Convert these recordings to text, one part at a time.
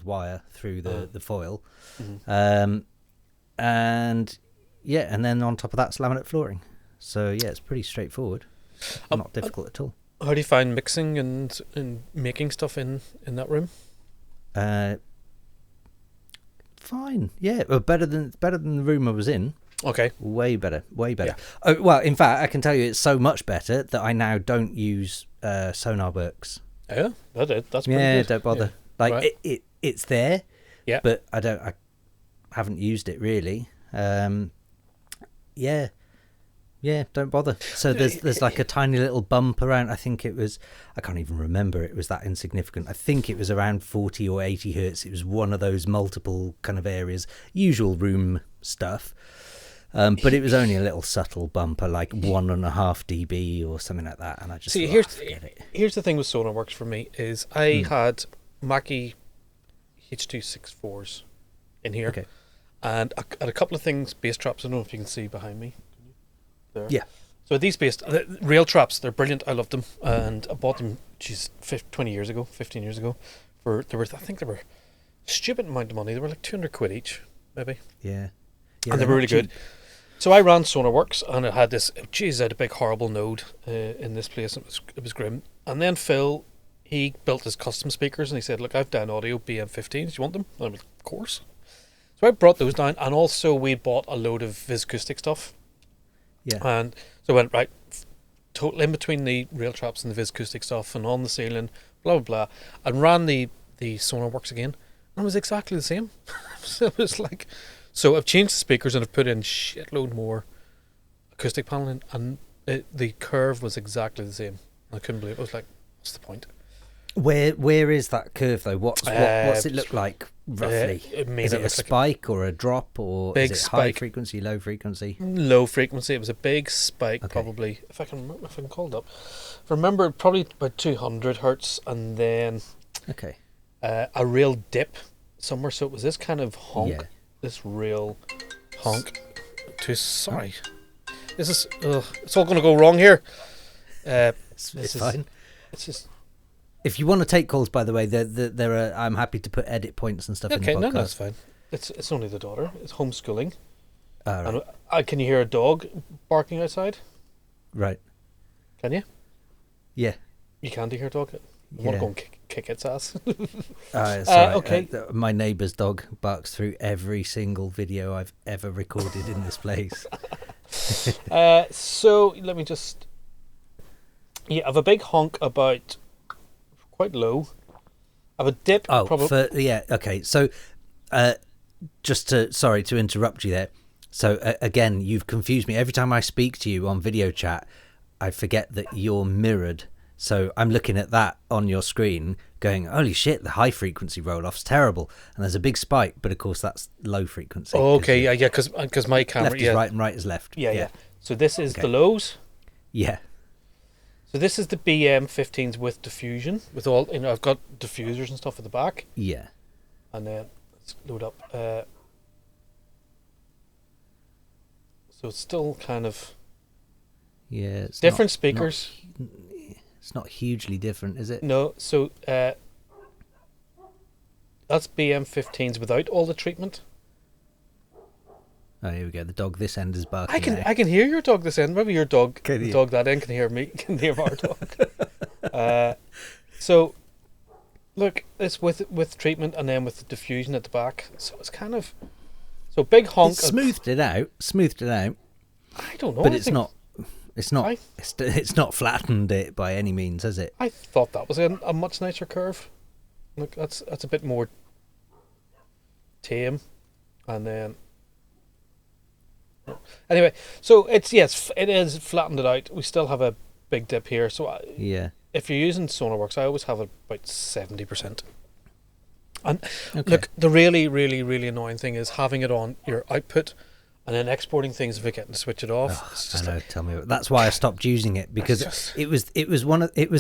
wire through the foil. Mm-hmm. And then on top of that's laminate flooring. So yeah, it's pretty straightforward. Not difficult at all. How do you find mixing and making stuff in that room? Fine. Yeah, well, better than the room I was in. Okay. Way better. Yeah. Oh, well, in fact, I can tell you it's so much better that I now don't use Sonarworks. Yeah, that's pretty good. Don't bother. Yeah. Like right. it's there. Yeah. But I haven't used it really. Yeah, don't bother. So there's like a tiny little bump around. I think it was, I can't even remember. It was that insignificant. I think it was around 40 or 80 hertz. It was one of those multiple kind of areas, usual room stuff. But it was only a little subtle bumper, like 1.5 dB or something like that. And I just see. Here's the thing with Sonarworks for me is I had Mackie H264s in here, and a couple of things, bass traps. I don't know if you can see behind me. There. Yeah. So these rail traps, they're brilliant. I love them, and I bought them 15 years ago. I think they were a stupid amount of money. They were like 200 quid each, maybe. Yeah. And they were really good. So I ran Sonarworks, and it had this. Geez, I had a big horrible node in this place. It was grim. And then Phil, he built his custom speakers, and he said, "Look, I've done audio BM15s. Do you want them?" And I was like, "Of course." So I brought those down, and also we bought a load of Viz Acoustic stuff. Yeah. And so I went right, total in between the rail traps and the Viz Acoustic stuff, and on the ceiling, blah blah blah, and ran the Sonarworks again, and it was exactly the same. So it was like, so I've changed the speakers and I've put in shitload more acoustic paneling, and the curve was exactly the same. I couldn't believe it. I was like, what's the point? Where is that curve though? What's it look like roughly? Is it a spike or a drop, or is it high frequency, low frequency? Low frequency. It was a big spike, probably. If I can call it up. Remember, probably about 200 hertz, and then a real dip somewhere. So it was this kind of honk, this real honk. Sorry, this is. It's all going to go wrong here. It's fine. It's just. If you want to take calls, by the way, there are. I'm happy to put edit points and stuff in the podcast. Okay, no, that's fine. It's only the daughter. It's homeschooling. Right. And can you hear a dog barking outside? Right. Can you? Yeah. You can hear a dog? I want to go and kick its ass. Okay. My neighbour's dog barks through every single video I've ever recorded in this place. So let me just. Yeah, I have a big honk about. Quite low. I have a dip. Okay. So, sorry to interrupt you there. So again, you've confused me. Every time I speak to you on video chat, I forget that you're mirrored. So I'm looking at that on your screen, going, "Holy shit! The high frequency roll off's terrible." And there's a big spike, but of course that's low frequency. Oh, okay, yeah, because my camera, left is right and right is left. Yeah. So this is the lows. Yeah. So this is the BM15s with diffusion, with all, I've got diffusers and stuff at the back. Yeah. And then let's load up. So it's still kind of. Yeah. It's different speakers. It's not hugely different, is it? No. So that's BM15s without all the treatment. Oh, here we go. The dog this end is barking. I can hear your dog this end. Maybe your dog, the dog that end, can hear me. Can hear our dog. So, look, it's with treatment and then with the diffusion at the back. So it's kind of big honk. It's smoothed it out. I don't know. But it's not flattened it by any means, has it? I thought that was a much nicer curve. Look, that's a bit more tame, and then. Anyway, so it is flattened it out. We still have a big dip here. So if you're using Sonarworks, I always have it about 70%. And look, the really, really, really annoying thing is having it on your output and then exporting things and forgetting to switch it off. I know. Tell me. That's why I stopped using it, because it was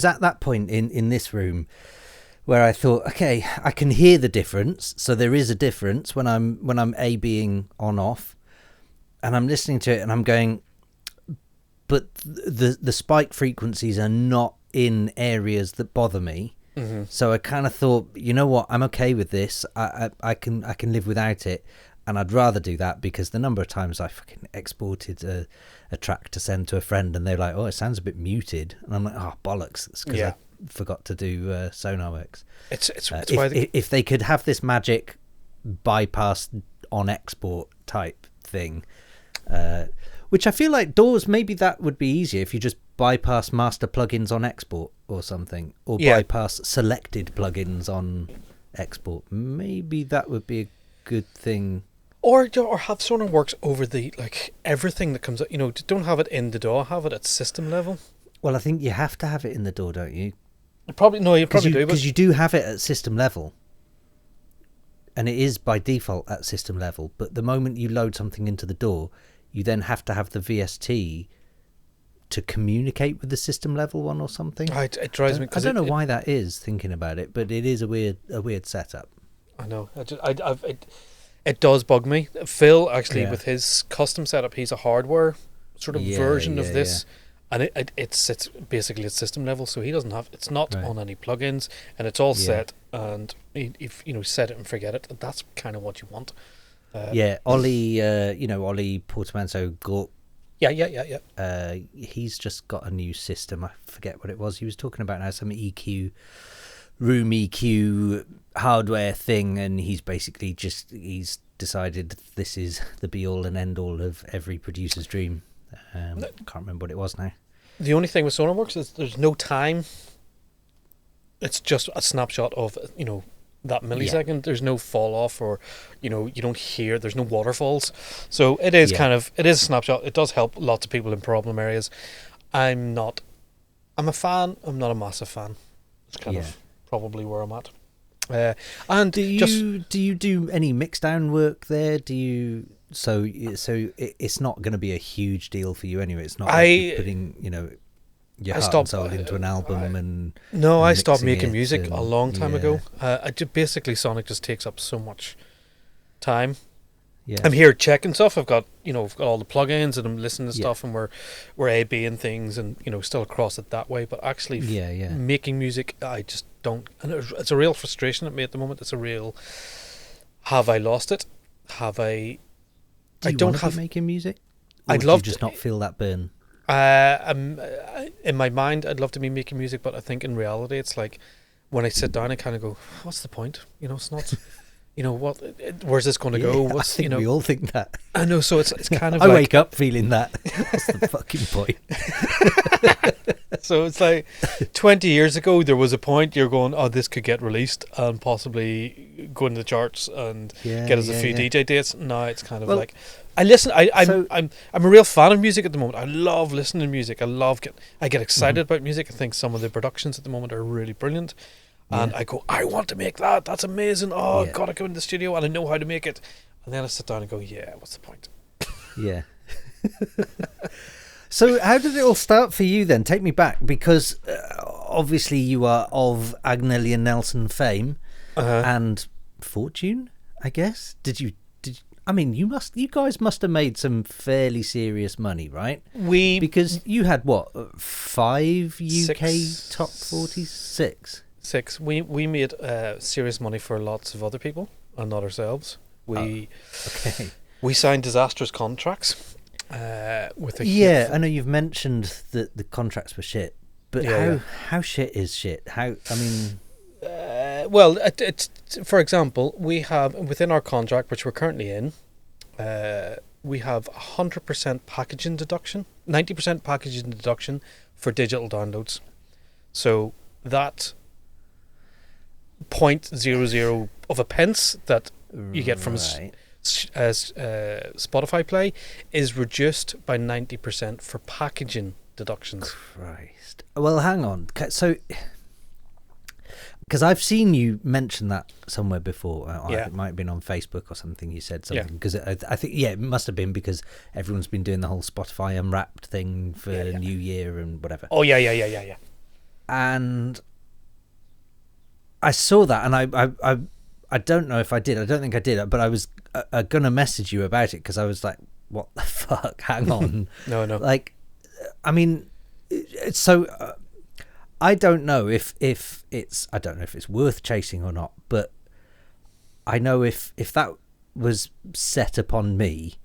at that point in this room where I thought, okay, I can hear the difference. So there is a difference when I'm A-being on off. And I'm listening to it and I'm going, but the spike frequencies are not in areas that bother me. So I kind of thought, you know what, I'm okay with this. I can live without it, and I'd rather do that, because the number of times I fucking exported a track to send to a friend, and they're like, "Oh, it sounds a bit muted," and I'm like, "Oh, bollocks!" It's because I forgot to do Sonarworks. It's why if they could have this magic bypass on export type thing, which I feel like DAWs, maybe that would be easier if you just bypass master plugins on export or something, or bypass selected plugins on export. Maybe that would be a good thing. Or have Sonarworks over the, like, everything that comes out. You know, don't have it in the DAW, have it at system level. Well, I think you have to have it in the DAW, don't you? You probably do, because you do have it at system level, and it is by default at system level. But the moment you load something into the DAW, you then have to have the VST to communicate with the system level one or something. It drives me. I don't know why that is, thinking about it, but it is a weird setup. I know. It does bug me. Phil, actually, with his custom setup, he's a hardware sort of version of this, and it sits basically at system level, so he doesn't have. It's not on any plugins, and it's all set. And if you know, set it and forget it, that's kind of what you want. Ollie, Ollie Portamanso Gork. Yeah. He's just got a new system. I forget what it was. He was talking about now, some EQ, room EQ hardware thing, and he's basically he's decided this is the be all and end all of every producer's dream. Can't remember what it was now. The only thing with Sonarworks is there's no time. It's just a snapshot of, you know, that millisecond. There's no fall off, or, you know, you don't hear, there's no waterfalls, so it is it is a snapshot. It does help lots of people in problem areas. I'm a fan, I'm not a massive fan. It's kind of probably where I'm at. And do you do any mixdown work there? Do you so it's not going to be a huge deal for you anyway. It's not like putting, you know, your heart and soul into an album. I stopped making music a long time ago. Basically Sonic just takes up so much time. I'm here checking stuff. I've got all the plugins, and I'm listening to stuff, and we're A/B-ing things, and, you know, still across it that way. But actually, making music, I just don't. And it's a real frustration at me at the moment. It's a real. Have I lost it? Have I? I don't have making music. I'd love to just not feel that burn. In my mind, I'd love to be making music, but I think in reality, it's like when I sit down, I kind of go, "What's the point? You know, it's not." You know what? Where's this going to go? I think we all think that. I know. So it's kind of. I wake up feeling that. What's the fucking point? So it's like 20 years ago, there was a point you're going, "Oh, this could get released and possibly go into the charts and get us a few DJ dates." Now it's kind of like, I listen. I'm a real fan of music at the moment. I love listening to music. I get excited about music. I think some of the productions at the moment are really brilliant. And I go, I want to make that. That's amazing. Oh, I've got to go in the studio, and I know how to make it. And then I sit down and go, what's the point? Yeah. So how did it all start for you then? Take me back, because obviously you are of Agnelli and Nelson fame and fortune, I guess. I mean, you guys must have made some fairly serious money, right? Because you had what, 5 UK top 46? 6. We made serious money for lots of other people and not ourselves. We signed disastrous contracts with a I know you've mentioned that the contracts were shit, but how shit is shit? Well, for example, we have within our contract, which we're currently in, we have 100% packaging deduction, 90% packaging deduction for digital downloads. So that 0.00 of a pence that you get from Spotify Play is reduced by 90% for packaging deductions. Christ. Well, hang on. So, because I've seen you mention that somewhere before. It might have been on Facebook or something. You said something, because I think it must have been, because everyone's been doing the whole Spotify Unwrapped thing for New Year and whatever. Oh yeah. And I saw that, and I don't know if I did. I don't think I did, but I was gonna message you about it, because I was like, "What the fuck? Hang on." No. Like, I mean, so I don't know if it's worth chasing or not, but I know if that was set upon me,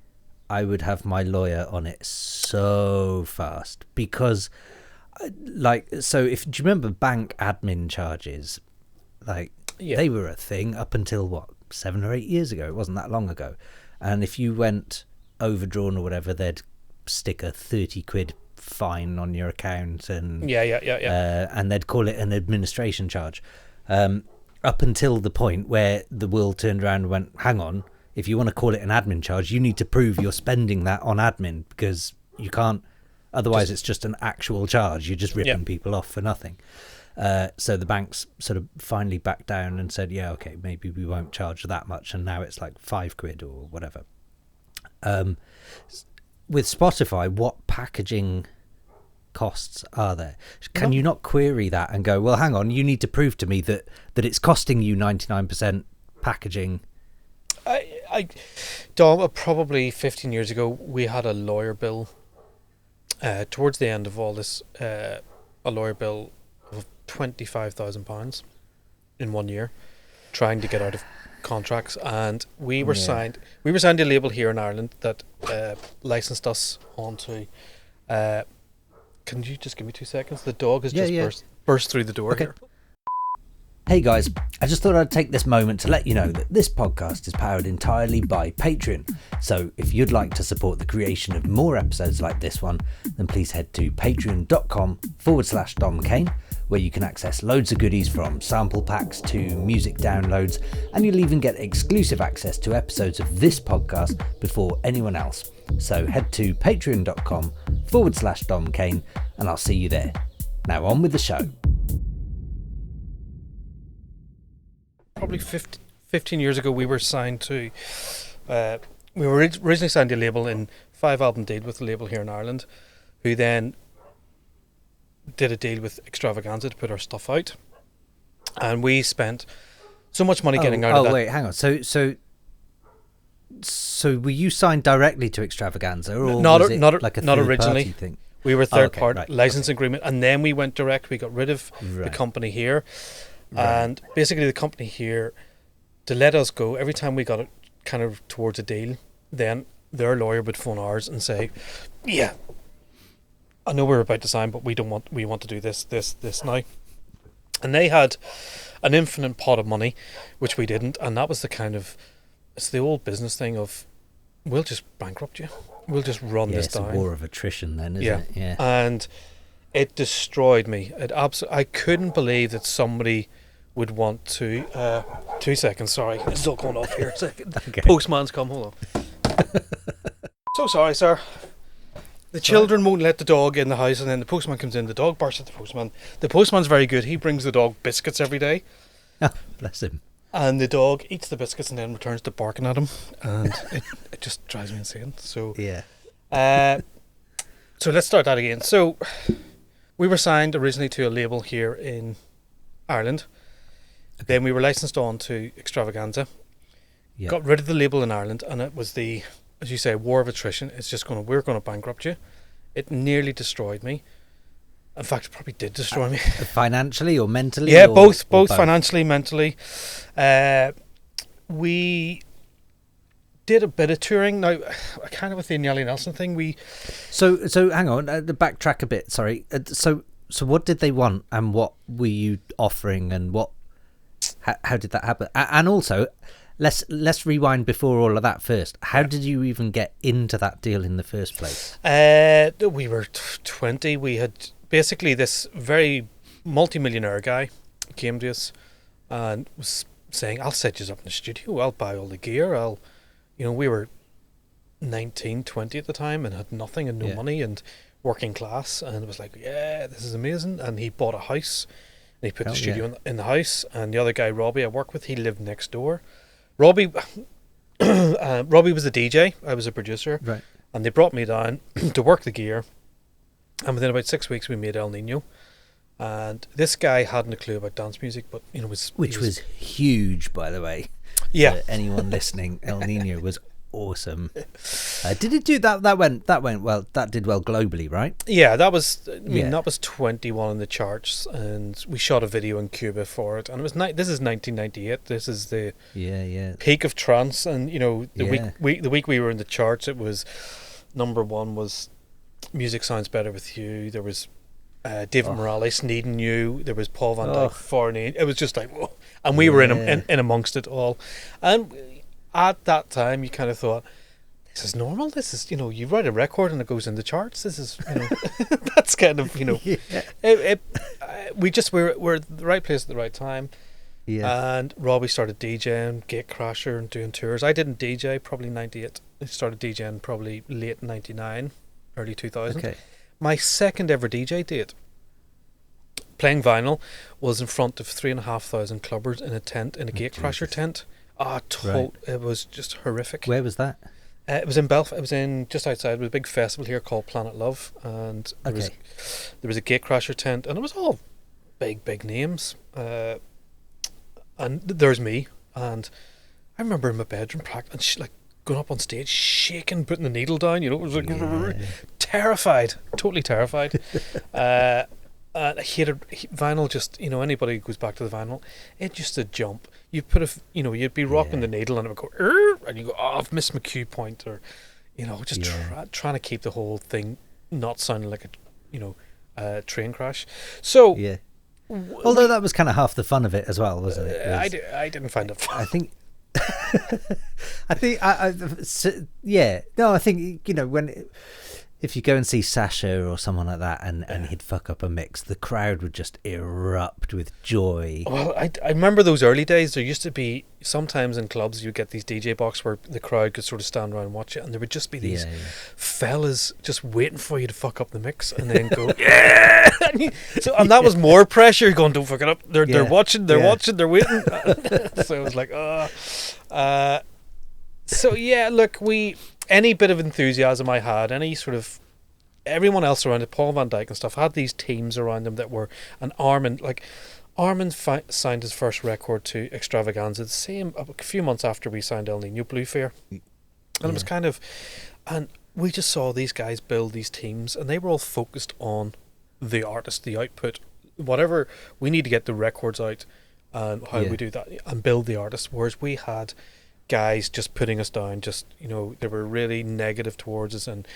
I would have my lawyer on it so fast, because do you remember bank admin charges? They were a thing up until 7 or 8 years ago. It wasn't that long ago. And if you went overdrawn or whatever, they'd stick a 30 quid fine on your account, and and they'd call it an administration charge, up until the point where the world turned around and went, hang on, if you want to call it an admin charge, you need to prove you're spending that on admin, because you can't, otherwise it's just an actual charge. You're just ripping people off for nothing. So the banks sort of finally backed down and said, yeah, okay, maybe we won't charge that much, and now it's like 5 quid or whatever. With Spotify, what packaging costs are there? Can you not query that and go, well, hang on, you need to prove to me that it's costing you 99% packaging? Dom, probably 15 years ago, we had a lawyer bill. Towards the end of all this, a lawyer bill of £25,000 in 1 year, trying to get out of contracts, and we were signed a label here in Ireland that licensed us onto. Can you just give me 2 seconds? The dog has just burst through the door here. Hey guys, I just thought I'd take this moment to let you know that this podcast is powered entirely by Patreon. So if you'd like to support the creation of more episodes like this one, then please head to patreon.com/Dom Kane, where you can access loads of goodies from sample packs to music downloads, and you'll even get exclusive access to episodes of this podcast before anyone else. So head to patreon.com/Dom Kane, and I'll see you there. Now on with the show. Probably 15 years ago, we were signed to. We were originally signed to a label in 5-album deal with a label here in Ireland, who then did a deal with Extravaganza to put our stuff out, and we spent so much money getting out of that. Oh wait, hang on. So were you signed directly to Extravaganza, or was it like a originally thing? We were third party license agreement, and then we went direct. We got rid of the company here. And basically the company here, to let us go, every time we got it kind of towards a deal, then their lawyer would phone ours and say, yeah, I know we're about to sign, but we want to do this now. And they had an infinite pot of money, which we didn't, and that was it's the old business thing of, we'll just bankrupt you. We'll just run this down. It's a war of attrition then, isn't it? Yeah. And it destroyed me. I couldn't believe that somebody would want to. 2 seconds, sorry. It's all going off here. A second. Okay. Postman's come, hold on. So sorry, sir. The children won't let the dog in the house, and then the postman comes in, the dog barks at the postman. The postman's very good. He brings the dog biscuits every day. Oh, bless him. And the dog eats the biscuits and then returns to barking at him. And it just drives me insane. So yeah. So let's start that again. So we were signed originally to a label here in Ireland. Okay. Then we were licensed on to Extravaganza. Yep. Got rid of the label in Ireland, and it was the, as you say, war of attrition. It's just we're going to bankrupt you. It nearly destroyed me. In fact, it probably did destroy me. Financially or mentally? Yeah, both financially, mentally. We did a bit of touring. Now, kind of with the Agnelli Nelson thing, So hang on, to backtrack a bit, sorry. So what did they want, and what were you offering, and how did that happen? And also, let's rewind before all of that first. How did you even get into that deal in the first place? We were 20. We had basically this very multi-millionaire guy came to us and was saying, I'll set you up in the studio, I'll buy all the gear, we were 19, 20 at the time and had nothing and no money and working class, and it was like, yeah, this is amazing. And he bought a house and he put the studio in the house, and the other guy, Robbie, I worked with, he lived next door. Robbie was a DJ, I was a producer, right? And they brought me down to work the gear, and within about 6 weeks we made El Niño. And this guy hadn't a clue about dance music, but which was huge, by the way. Yeah. For anyone listening, El Niño was awesome. Did it do that? That went well. That did well globally, right? Yeah, that was. I mean, that was 21 in the charts, and we shot a video in Cuba for it. And it was this is 1998. This is the peak of trance, and the week we were in the charts, it was number one was "Music Sounds Better with You." There was David Morales, "Needing You." There was Paul van Dyk, "Foreign Aid." It was just like, whoa. And we were in amongst it all, and at that time, you kind of thought, this is normal. This is, you write a record and it goes in the charts. This is, that's kind of, we just we're at the right place at the right time. Yeah. And Robbie started DJing, Gatecrasher, and doing tours. I didn't DJ probably 98. I started DJing probably late 99, early 2000. Okay. My second ever DJ date, playing vinyl, was in front of 3,500 clubbers in a tent, in a Gatecrasher tent. It was just horrific. Where was that? It was in Belfast. It was in just outside. There was a big festival here called Planet Love, and there was a Gatecrasher tent, and it was all big names. And there's me, and I remember in my bedroom, and going up on stage, shaking, putting the needle down. It was like terrified, totally terrified. I hated vinyl. Just anybody who goes back to the vinyl, it just a jump. You put you'd be rocking the needle and it would go, and you go, I've missed my cue point, or just trying to keep the whole thing not sounding like a train crash. So although that was kind of half the fun of it as well, wasn't it? I didn't find it fun. I think. I think when. If you go and see Sasha or someone like that and he'd fuck up a mix, the crowd would just erupt with joy. Well, I remember those early days. There used to be, sometimes in clubs, you get these DJ box where the crowd could sort of stand around and watch it, and there would just be these fellas just waiting for you to fuck up the mix and then go, yeah! And that was more pressure, going, don't fuck it up. They're watching, they're waiting. So it was like, any bit of enthusiasm I had, any sort of, everyone else around it, Paul van Dyk and stuff, had these teams around them that were, and Armin signed his first record to Extravaganza, a few months after we signed El Niño, Blue Fear. And it was kind of, and we just saw these guys build these teams, and they were all focused on the artist, the output, whatever, we need to get the records out, and how we do that, and build the artist, whereas we had guys just putting us down, just they were really negative towards us, and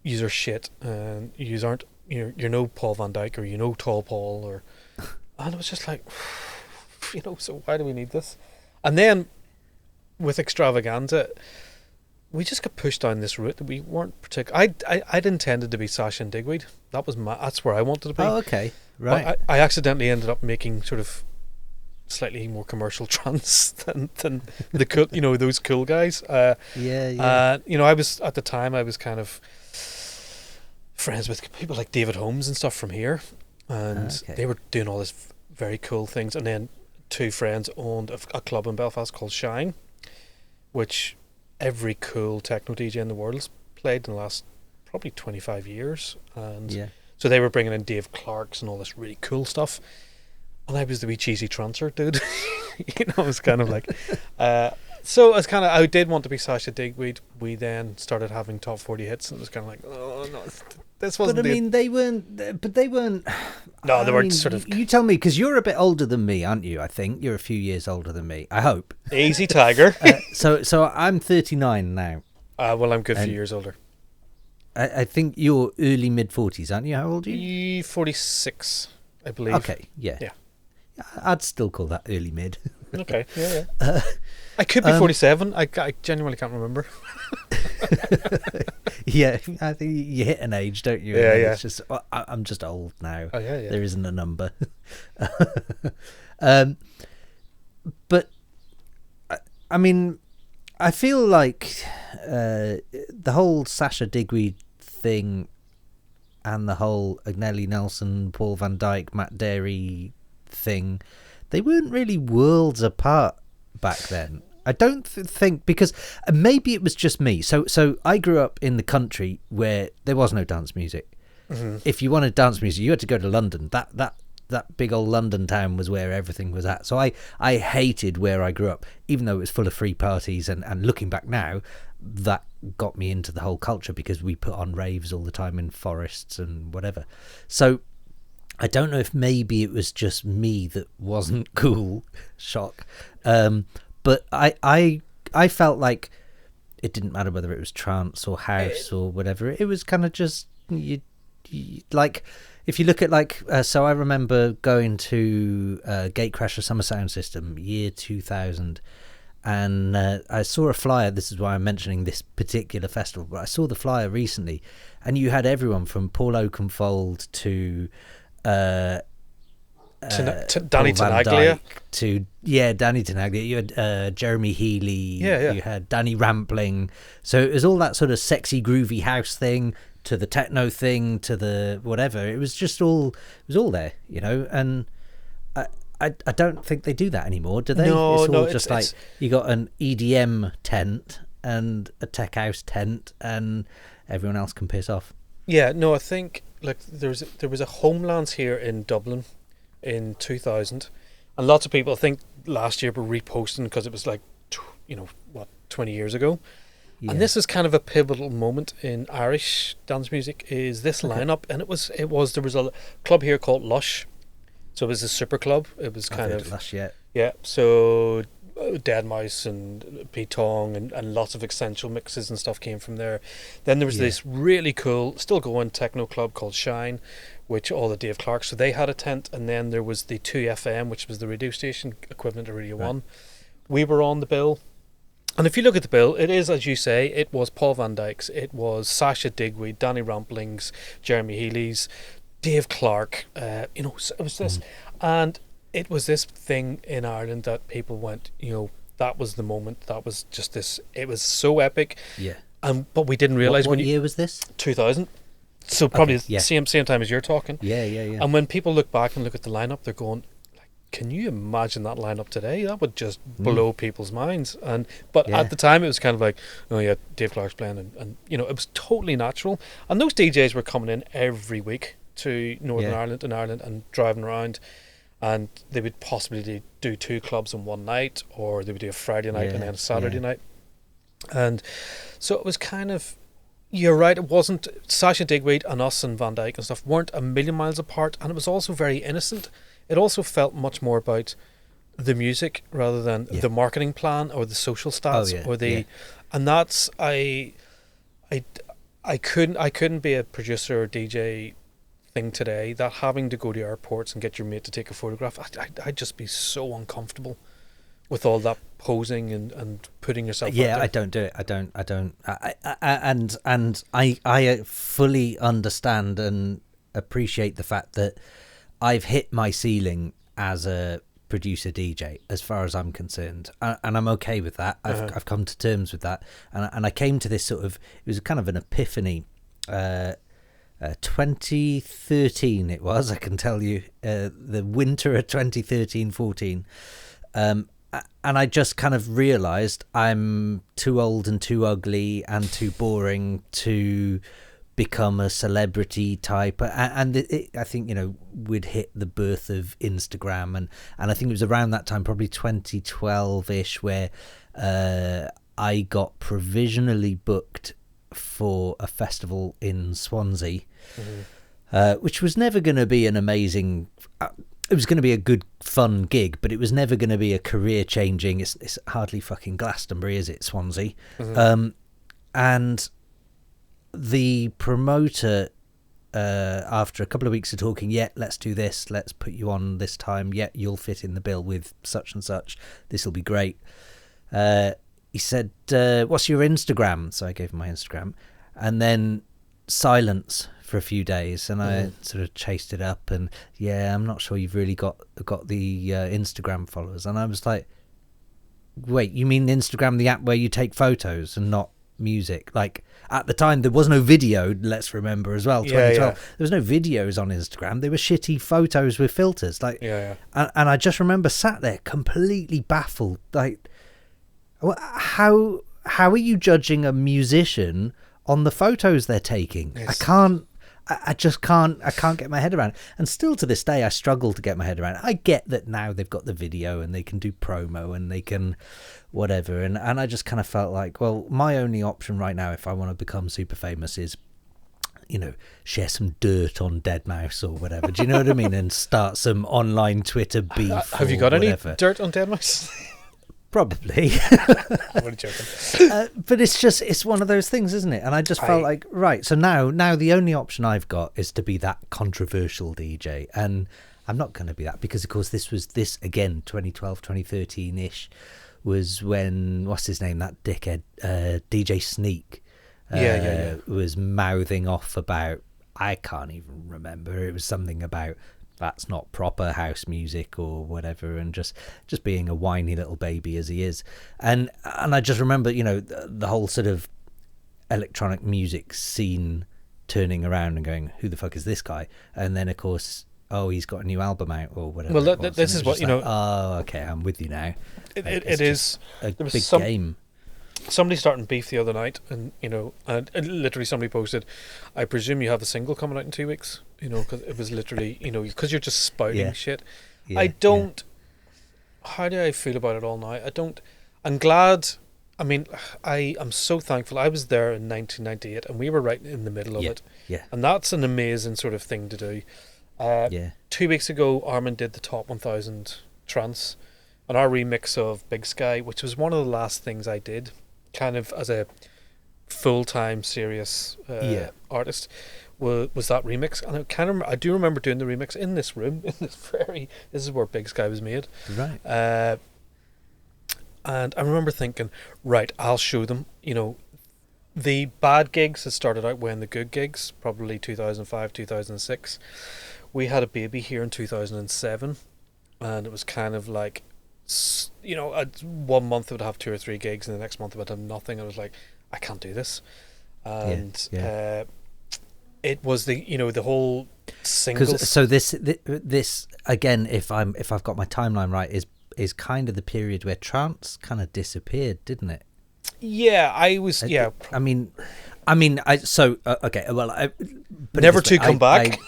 you're shit, and you aren't, you're no Paul van Dyk, or Tall Paul, or and it was just like, so why do we need this? And then with Extravaganza, we just got pushed down this route that we weren't particular. I'd intended to be Sasha and Digweed. That's where I wanted to be. Oh, okay, right. But I accidentally ended up making sort of slightly more commercial trance than the cool, those cool guys. I was, at the time, I was kind of friends with people like David Holmes and stuff from here, and they were doing all this very cool things. And then two friends owned a club in Belfast called Shine, which every cool techno DJ in the world has played in the last probably 25 years. And so they were bringing in Dave Clarks and all this really cool stuff. And I was the wee cheesy trancer dude. It was kind of like... so it's kind of... I did want to be Sasha Digweed. We then started having top 40 hits, and it was kind of like, oh, no, this wasn't... But I mean, they weren't... No, they weren't sort of... You tell me, because you're a bit older than me, aren't you? I think you're a few years older than me. I hope. Easy, Tiger. So I'm 39 now. Well, I'm a good few years older. I think you're early mid-40s, aren't you? How old are you? 46, I believe. Okay, yeah. I'd still call that early mid. Okay, yeah. I could be 47. I genuinely can't remember. Yeah, I think you hit an age, don't you? Yeah. It's just, I'm just old now. Oh, yeah. There isn't a number. But, I mean, I feel like the whole Sasha Digweed thing and the whole Agnelli, Nelson, Paul van Dyk, Matt Derry thing, they weren't really worlds apart back then. I don't think, because maybe it was just me. So I grew up in the country where there was no dance music. Mm-hmm. If you wanted dance music, you had to go to London. That big old London town was where everything was at. So I hated where I grew up, even though it was full of free parties. And looking back now, that got me into the whole culture, because we put on raves all the time in forests and whatever. So I don't know if maybe it was just me that wasn't cool. Shock. But I felt like it didn't matter whether it was trance or house or whatever. It was kind of just you like, if you look at like so I remember going to Gatecrasher Summer Sound System year 2000, and I saw a flyer. This is why I'm mentioning this particular festival, but I saw the flyer recently, and you had everyone from Paul Oakenfold to Danny Paul Van Tenaglia Dyke to Danny Tenaglia. You had Jeremy Healy. You had Danny Rampling. So it was all that sort of sexy groovy house thing to the techno thing to the whatever. It was just all, it was all there, you know. And I don't think they do that anymore, do they? No, it's all no, just like you got an EDM tent and a tech house tent, and everyone else can piss off. Yeah, no, I think like there was a Homelands here in Dublin in 2000, and lots of people, I think last year, were reposting because it was like 20 years ago. Yeah. And this is kind of a pivotal moment in Irish dance music, is this lineup. And there was a club here called Lush, so it was a super club. It was kind of Lush, so Dead Mouse and Pete Tong and lots of Essential mixes and stuff came from there. Then there was this really cool, still going, techno club called Shine, which all the Dave Clark, so they had a tent. And then there was the 2FM, which was the radio station equivalent to Radio 1. We were on the bill. And if you look at the bill, it is, as you say, it was Paul Van Dyke's, it was Sasha Digweed, Danny Rampling's, Jeremy Healy's, Dave Clark, it was this. And it was this thing in Ireland that people went, that was the moment, that was just this, it was so epic. Yeah. But we didn't realise what year was this? 2000. So probably the same time as you're talking. Yeah. And when people look back and look at the lineup, they're going, can you imagine that lineup today? That would just blow people's minds. But at the time, it was kind of like, oh yeah, Dave Clark's playing, and it was totally natural. And those DJs were coming in every week to Northern Ireland and driving around, and they would possibly do 2 clubs in one night, or they would do a Friday night and then a Saturday night. And so it was kind of, you're right, it wasn't, Sasha Digweed and us and Van Dyke and stuff weren't a million miles apart, and it was also very innocent. It also felt much more about the music rather than the marketing plan or the social stats and that's I couldn't be a producer or DJ thing today, that having to go to airports and get your mate to take a photograph, I'd just be so uncomfortable with all that posing and putting yourself out there. I don't do it. I don't and I fully understand and appreciate the fact that I've hit my ceiling as a producer DJ, as far as I'm concerned, and I'm okay with that. I've come to terms with that, and I came to this sort of, it was kind of an epiphany. 2013 it was, I can tell you, the winter of 2013-14, and I just kind of realised I'm too old and too ugly and too boring to become a celebrity type, and I think we'd hit the birth of Instagram, and I think it was around that time, probably 2012ish, where I got provisionally booked for a festival in Swansea, which was never going to be an amazing, it was going to be a good fun gig, but it was never going to be a career changing, it's hardly fucking Glastonbury, is it, Swansea? And the promoter, after a couple of weeks of talking, let's do this, let's put you on this time, you'll fit in the bill with such and such, this will be great. He said, what's your Instagram? So I gave him my Instagram, and then silence for a few days, and I sort of chased it up, and I'm not sure you've really got the Instagram followers. And I was like, wait, you mean Instagram, the app where you take photos and not music? Like, at the time there was no video, let's remember as well, 2012, there was no videos on Instagram, they were shitty photos with filters, like, and I just remember sat there completely baffled, like, how are you judging a musician on the photos they're taking? I I just can't get my head around it. And still to this day I struggle to get my head around it. I get that now they've got the video and they can do promo and they can whatever, and I just kind of felt like, well, my only option right now if I want to become super famous is, you know, share some dirt on Deadmau5 or whatever. Do you know what I mean? And start some online Twitter beef. Have you got whatever. any dirt on Deadmau5? Probably. I'm only joking. But it's one of those things, isn't it? And I just felt like, right, so now the only option I've got is to be that controversial DJ. And I'm not going to be that because, of course, this again, 2012, 2013-ish, was when, what's his name, that dickhead, DJ Sneak, was mouthing off about, I can't even remember, it was something about that's not proper house music or whatever, and just being a whiny little baby as he is. And I just remember, you know, the whole sort of electronic music scene turning around and going, who the fuck is this guy? And then, of course, oh, he's got a new album out or whatever. Well, this is what, you know... Oh, okay, I'm with you now. It is a big game. Somebody starting beef the other night, and you know, and literally somebody posted, I presume you have a single coming out in 2 weeks, you know, because it was literally, you know, because you're just spouting shit. I don't, how do I feel about it all now? I'm glad, I mean, I'm so thankful. I was there in 1998 and we were right in the middle of it. Yeah. And that's an amazing sort of thing to do. 2 weeks ago, Armin did the Top 1000 Trance, and our remix of Big Sky, which was one of the last things I did, kind of as a full-time serious artist, was that remix. And I do remember doing the remix in this room, this is where Big Sky was made. Right. And I remember thinking, right, I'll show them, you know, the bad gigs had started out when the good gigs, probably 2005, 2006. We had a baby here in 2007, and it was kind of like, you know, 1 month it would have 2 or 3 gigs, and the next month it would have nothing. I was like, I can't do this. And it was the whole singles. So this again, if I've got my timeline right, is kind of the period where trance kind of disappeared, didn't it? Yeah, I was. Yeah, I mean, okay. Well, but never to come back.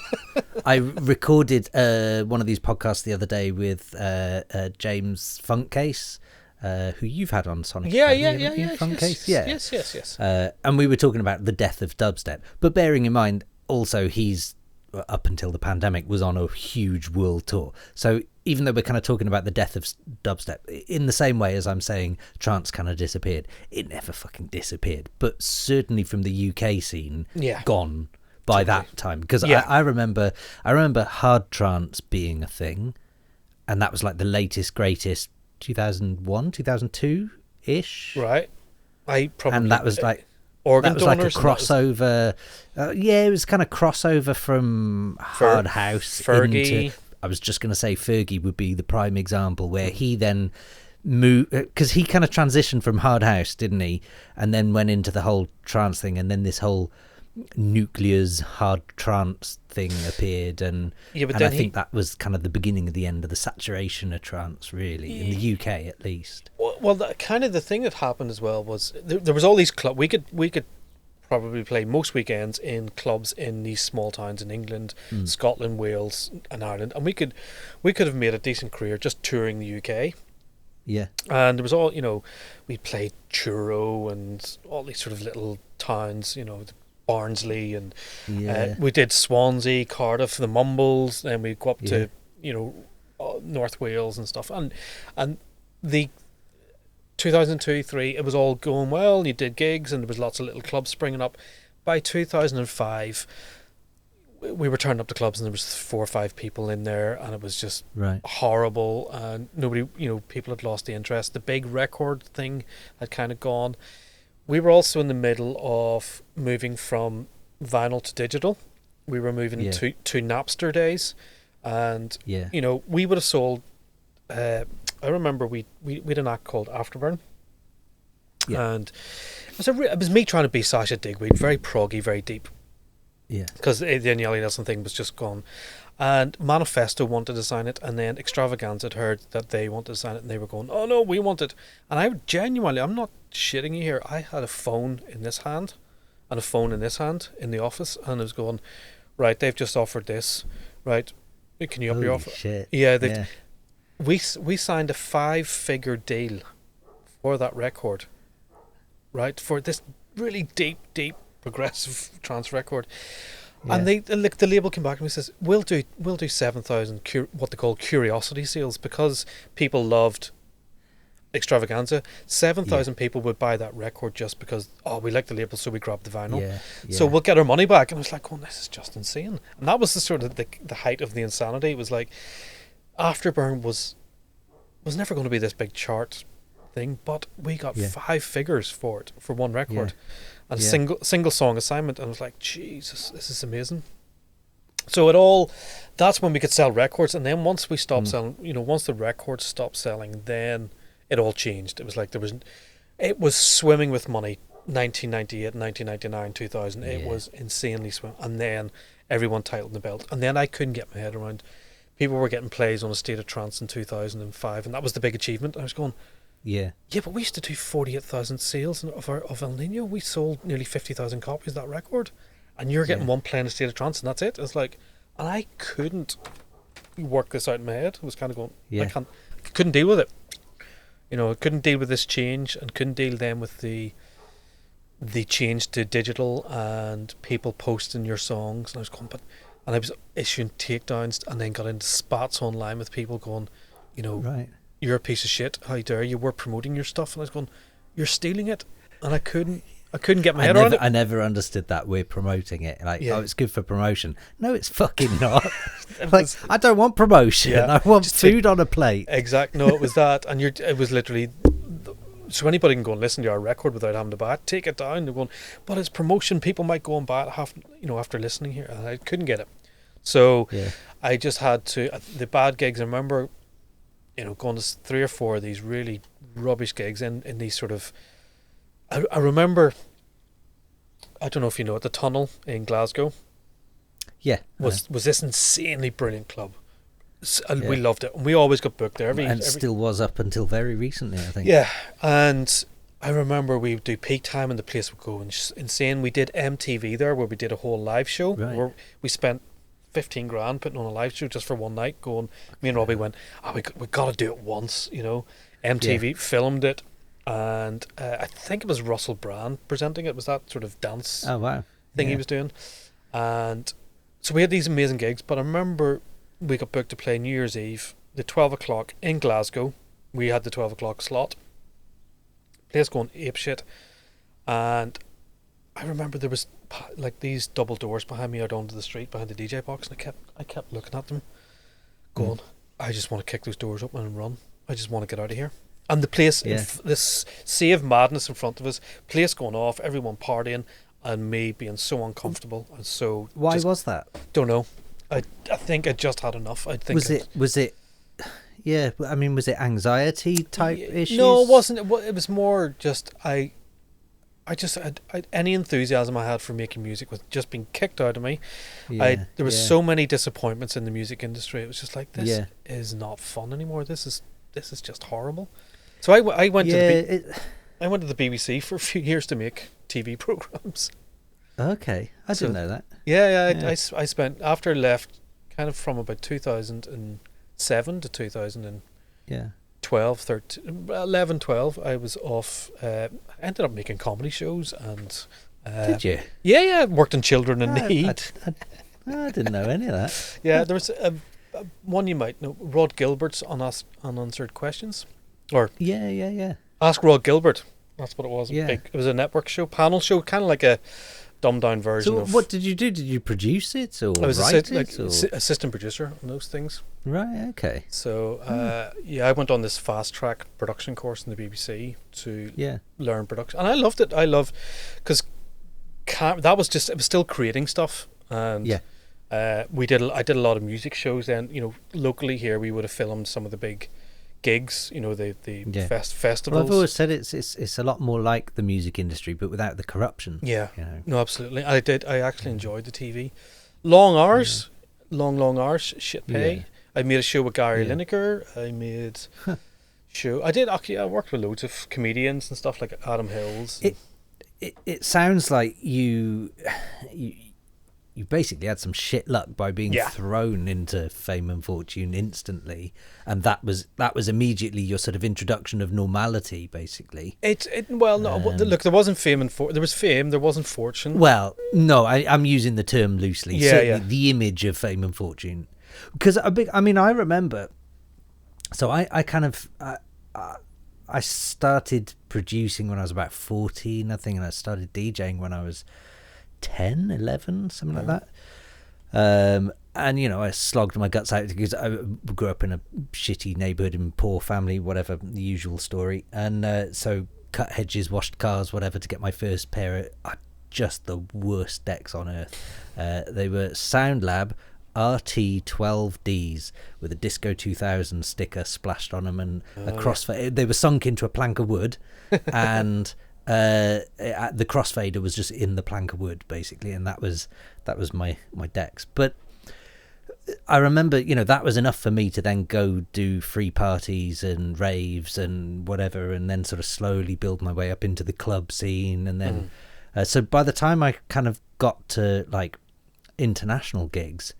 I recorded one of these podcasts the other day with James Funkcase, who you've had on Sonic. Yeah. Funkcase, yes. And we were talking about the death of dubstep, but bearing in mind also he's, up until the pandemic, was on a huge world tour. So even though we're kind of talking about the death of dubstep, in the same way as I'm saying trance kind of disappeared, it never fucking disappeared. But certainly from the UK scene, gone by that time. Because I remember hard trance being a thing, and that was like the latest, greatest 2001, 2002-ish. Right. And that was like... Organ that was like a donors, crossover. It was kind of crossover from hard house Fergie. into. I was just going to say Fergie would be the prime example where he then moved, because he kind of transitioned from hard house, didn't he? And then went into the whole trance thing, and then this whole Nuclear's hard trance thing appeared, and I think that was kind of the beginning of the end of the saturation of trance, really, in the UK at least. Well, the thing that happened as well was there was all these clubs. We could probably play most weekends in clubs in these small towns in England, Scotland, Wales, and Ireland, and we could have made a decent career just touring the UK. Yeah, and there was all, you know, we played Truro and all these sort of little towns, you know, Barnsley, and we did Swansea, Cardiff, the Mumbles, and we go up to, you know, North Wales and stuff, and the 2002-3 it was all going well. You did gigs and there was lots of little clubs springing up. By 2005 we were turning up to clubs and there was 4 or 5 people in there, and it was just horrible, and nobody, you know, people had lost the interest. The big record thing had kind of gone. We were also in the middle of moving from vinyl to digital. We were moving to Napster days, and you know, we would have sold. I remember we had an act called Afterburn, and it was me trying to be Sasha Digweed, very proggy, very deep. Yeah, because the Agnelli Nelson thing was just gone, and Manifesto wanted to sign it, and then Extravaganza had heard that they wanted to sign it, and they were going, "Oh no, we want it." And I genuinely, I'm not shitting you here, I had a phone in this hand and a phone in this hand in the office, and I was going, right? They've just offered this, right? Can you up your offer? Shit. Yeah, Yeah. we signed a 5-figure deal for that record, right? For this really deep progressive trance record. Yeah. And the label came back and says, we'll do 7,000 what they call curiosity sales, because people loved Extravaganza. 7,000 people would buy that record just because, we like the label, so we grabbed the vinyl. Yeah. So we'll get our money back. And I was like, this is just insane. And that was the sort of the height of the insanity. It was like, Afterburn was never going to be this big chart thing, but we got 5 figures for it, for one record. And a single song assignment, and I was like, Jesus, this is amazing. So that's when we could sell records, and then once we stopped selling, once the records stopped selling, then it all changed. It was like it was swimming with money. 1998, 1999, 2000, it was insanely swimming, and then everyone tightened the belt, and then I couldn't get my head around. People were getting plays on A State of Trance in 2005, and that was the big achievement. I was going, yeah, but we used to do 48,000 sales of El Niño. We sold nearly 50,000 copies of that record, and you're getting one play in A State of Trance, and that's it. It's like, and I couldn't work this out in my head. I was kind of going, I couldn't deal with it. I couldn't deal with this change, and couldn't deal then with the change to digital and people posting your songs. And I was going, and I was issuing takedowns, and then got into spats online with people going, right, you're a piece of shit, how dare you, we're promoting your stuff. And I was going, you're stealing it. And I couldn't get my head around it. I never understood that we're promoting it. Like, it's good for promotion. No, it's fucking not. I don't want promotion. I want food on a plate. Exactly. No, it was that. And it was literally, so anybody can go and listen to our record without having to buy it. Take it down. They're going, but it's promotion. People might go and buy it after listening here. And I couldn't get it. So I just had to, the bad gigs, I remember, going to 3 or 4 of these really rubbish gigs in these sort of, I remember, I don't know if you know it, the Tunnel in Glasgow. Yeah. Was this insanely brilliant club. And we loved it. And we always got booked there. And still was up until very recently, I think. Yeah. And I remember we would do peak time and the place would go insane. We did MTV there, where we did a whole live show. Right. Where we spent 15 grand putting on a live show just for one night. Me and Robbie went, we got to do it once, MTV filmed it, and I think it was Russell Brand presenting it. Was that sort of dance thing he was doing? And so we had these amazing gigs, but I remember we got booked to play New Year's Eve, the 12 o'clock in Glasgow. We had the 12 o'clock slot. Place going apeshit, and I remember there was like these double doors behind me out onto the street behind the DJ box, and I kept looking at them, going, I just want to kick those doors open and run. I just want to get out of here. And the place, this sea of madness in front of us, place going off, everyone partying, and me being so uncomfortable and so. Why was that? Don't know. I think I just had enough. I think was it. Yeah, I mean, was it anxiety type issues? No, it wasn't. It was more just any enthusiasm I had for making music was just being kicked out of me. There was so many disappointments in the music industry. It was just like, this is not fun anymore. This is just horrible. So I went to the BBC for a few years to make TV programs. Okay, I didn't know that. I spent, after I left, kind of from about 2007 to 2012, 13, 11, 12, I was off. I ended up making comedy shows and. Did you? Yeah, worked on Children in Need. I didn't know any of that. Yeah, there was one you might know, Rod Gilbert's Unanswered Questions, or Ask Rod Gilbert. That's what it was. Yeah. It was a network show, panel show, kind of like a dumbed down version of. So what did you do? Did you produce it or I was write assistant producer on those things. Right. Okay. So I went on this fast track production course in the BBC to learn production, and I loved it. Because that was just, it was still creating stuff, and I did a lot of music shows then. Locally here we would have filmed some of the big gigs, the festivals. Well, I've always said it's a lot more like the music industry, but without the corruption. No, absolutely. I actually enjoyed the TV. Long hours, long hours, shit pay. I made a show with Gary Lineker. I made show. I worked with loads of comedians and stuff like Adam Hills. It sounds like you you basically had some shit luck by being Yeah. thrown into fame and fortune instantly, and that was immediately your sort of introduction of normality, basically. Look, there wasn't fame there was fame, there wasn't fortune. Well, no, I'm using the term loosely. Yeah, Certainly yeah. the image of fame and fortune, because I remember. So I started producing when I was about 14, I think, and I started DJing when I was 10, 11, something like that. And, I slogged my guts out because I grew up in a shitty neighbourhood and poor family, whatever, the usual story. And so cut hedges, washed cars, whatever, to get my first pair of just the worst decks on earth. They were Sound Lab RT12Ds with a Disco 2000 sticker splashed on them and a crossfader. They were sunk into a plank of wood, and the crossfader was just in the plank of wood, basically, and that was my decks. But I remember, that was enough for me to then go do free parties and raves and whatever, and then sort of slowly build my way up into the club scene, and then so by the time I kind of got to like international gigs,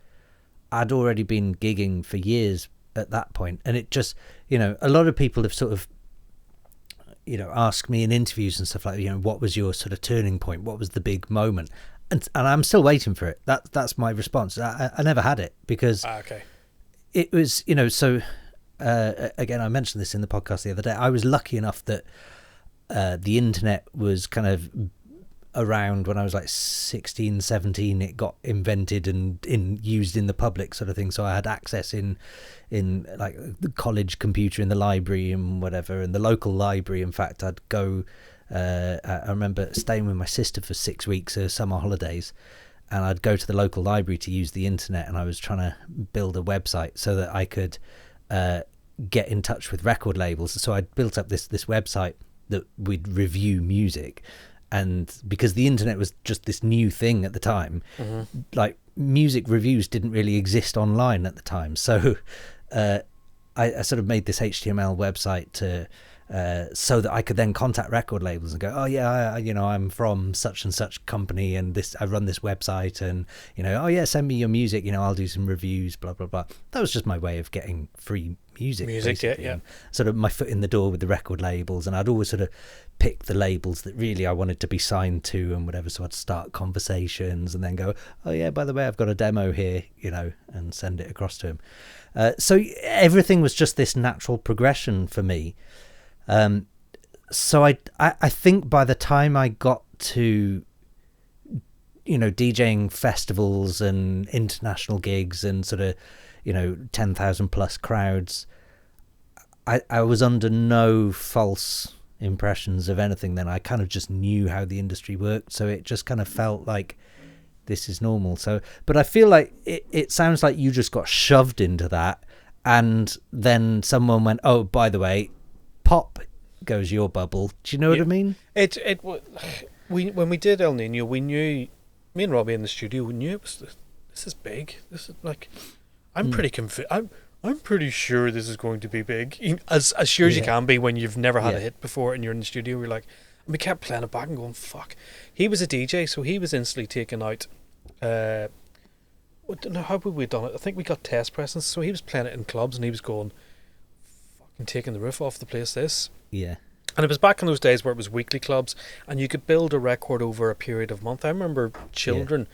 I'd already been gigging for years at that point, and it just, a lot of people have sort of, asked me in interviews and stuff like, what was your sort of turning point? What was the big moment? And I'm still waiting for it. That's my response. I never had it because it was, so again, I mentioned this in the podcast the other day. I was lucky enough that the internet was kind of around when I was like 16, 17. It got invented and used in the public sort of thing, so I had access in like the college computer in the library and whatever, and the local library. In fact, I'd go I remember staying with my sister for 6 weeks of summer holidays, and I'd go to the local library to use the internet, and I was trying to build a website so that I could get in touch with record labels. So I'd built up this website that we'd review music. And because the internet was just this new thing at the time, like music reviews didn't really exist online at the time. So I sort of made this HTML website to so that I could then contact record labels and go, oh yeah, I'm from such and such company, and I run this website, and oh yeah, send me your music, I'll do some reviews, blah blah blah. That was just my way of getting free music, yeah. Sort of my foot in the door with the record labels, and I'd always sort of pick the labels that really I wanted to be signed to and whatever. So I'd start conversations and then go, oh yeah, by the way, I've got a demo here, and send it across to him. So everything was just this natural progression for me. So I think by the time I got to, DJing festivals and international gigs and sort of, 10,000 plus crowds, I was under no false impressions of anything then. I kind of just knew how the industry worked, so it just kind of felt like this is normal. So, but I feel like it sounds like you just got shoved into that, and then someone went, oh, by the way, pop goes your bubble. Do you know what I mean? When we did El Niño, we knew, me and Robbie in the studio, we knew this is big. This is like, I'm pretty I'm pretty sure this is going to be big. As sure as you can be when you've never had a hit before and you're in the studio. We're like, and we kept playing it back and going, fuck. He was a DJ, so he was instantly taken out. I don't know how would we done it. I think we got test presses, so he was playing it in clubs and he was going, fucking taking the roof off the place. Yeah. And it was back in those days where it was weekly clubs and you could build a record over a period of month. I remember Children.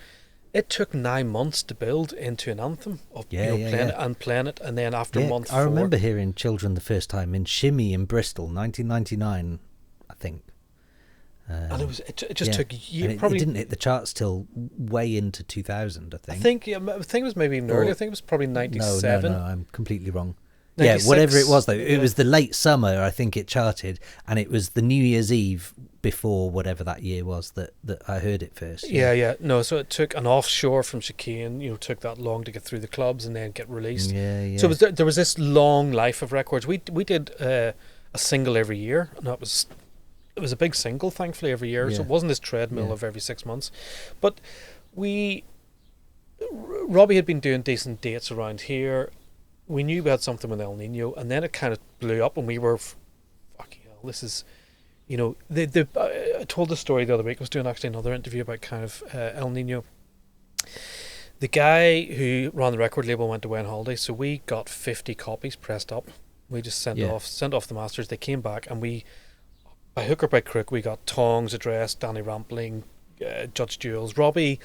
It took 9 months to build into an anthem of playing it, and then after month 4. I remember hearing Children the first time in Shimmy in Bristol, 1999, I think. And it just took years. It didn't hit the charts till way into 2000, I think. I think it was maybe even earlier. I think it was probably 97. No, I'm completely wrong. 96, yeah, whatever it was though, it was the late summer. I think it charted, and it was the New Year's Eve before whatever that year was that I heard it first. Yeah. No, so it took an offshore from Chicane. Took that long to get through the clubs and then get released. Yeah. So there was this long life of records. We did a single every year, and it was a big single, thankfully, every year. So it wasn't this treadmill of every 6 months, but Robbie had been doing decent dates around here. We knew we had something with El Niño, and then it kind of blew up, and we were, fucking hell, this is, I told the story the other week. I was doing actually another interview about kind of El Niño. The guy who ran the record label went away on holiday, so we got 50 copies pressed up. We just sent off the masters. They came back, and we, by hook or by crook, we got Tong's address, Danny Rampling, Judge Jules. Robbie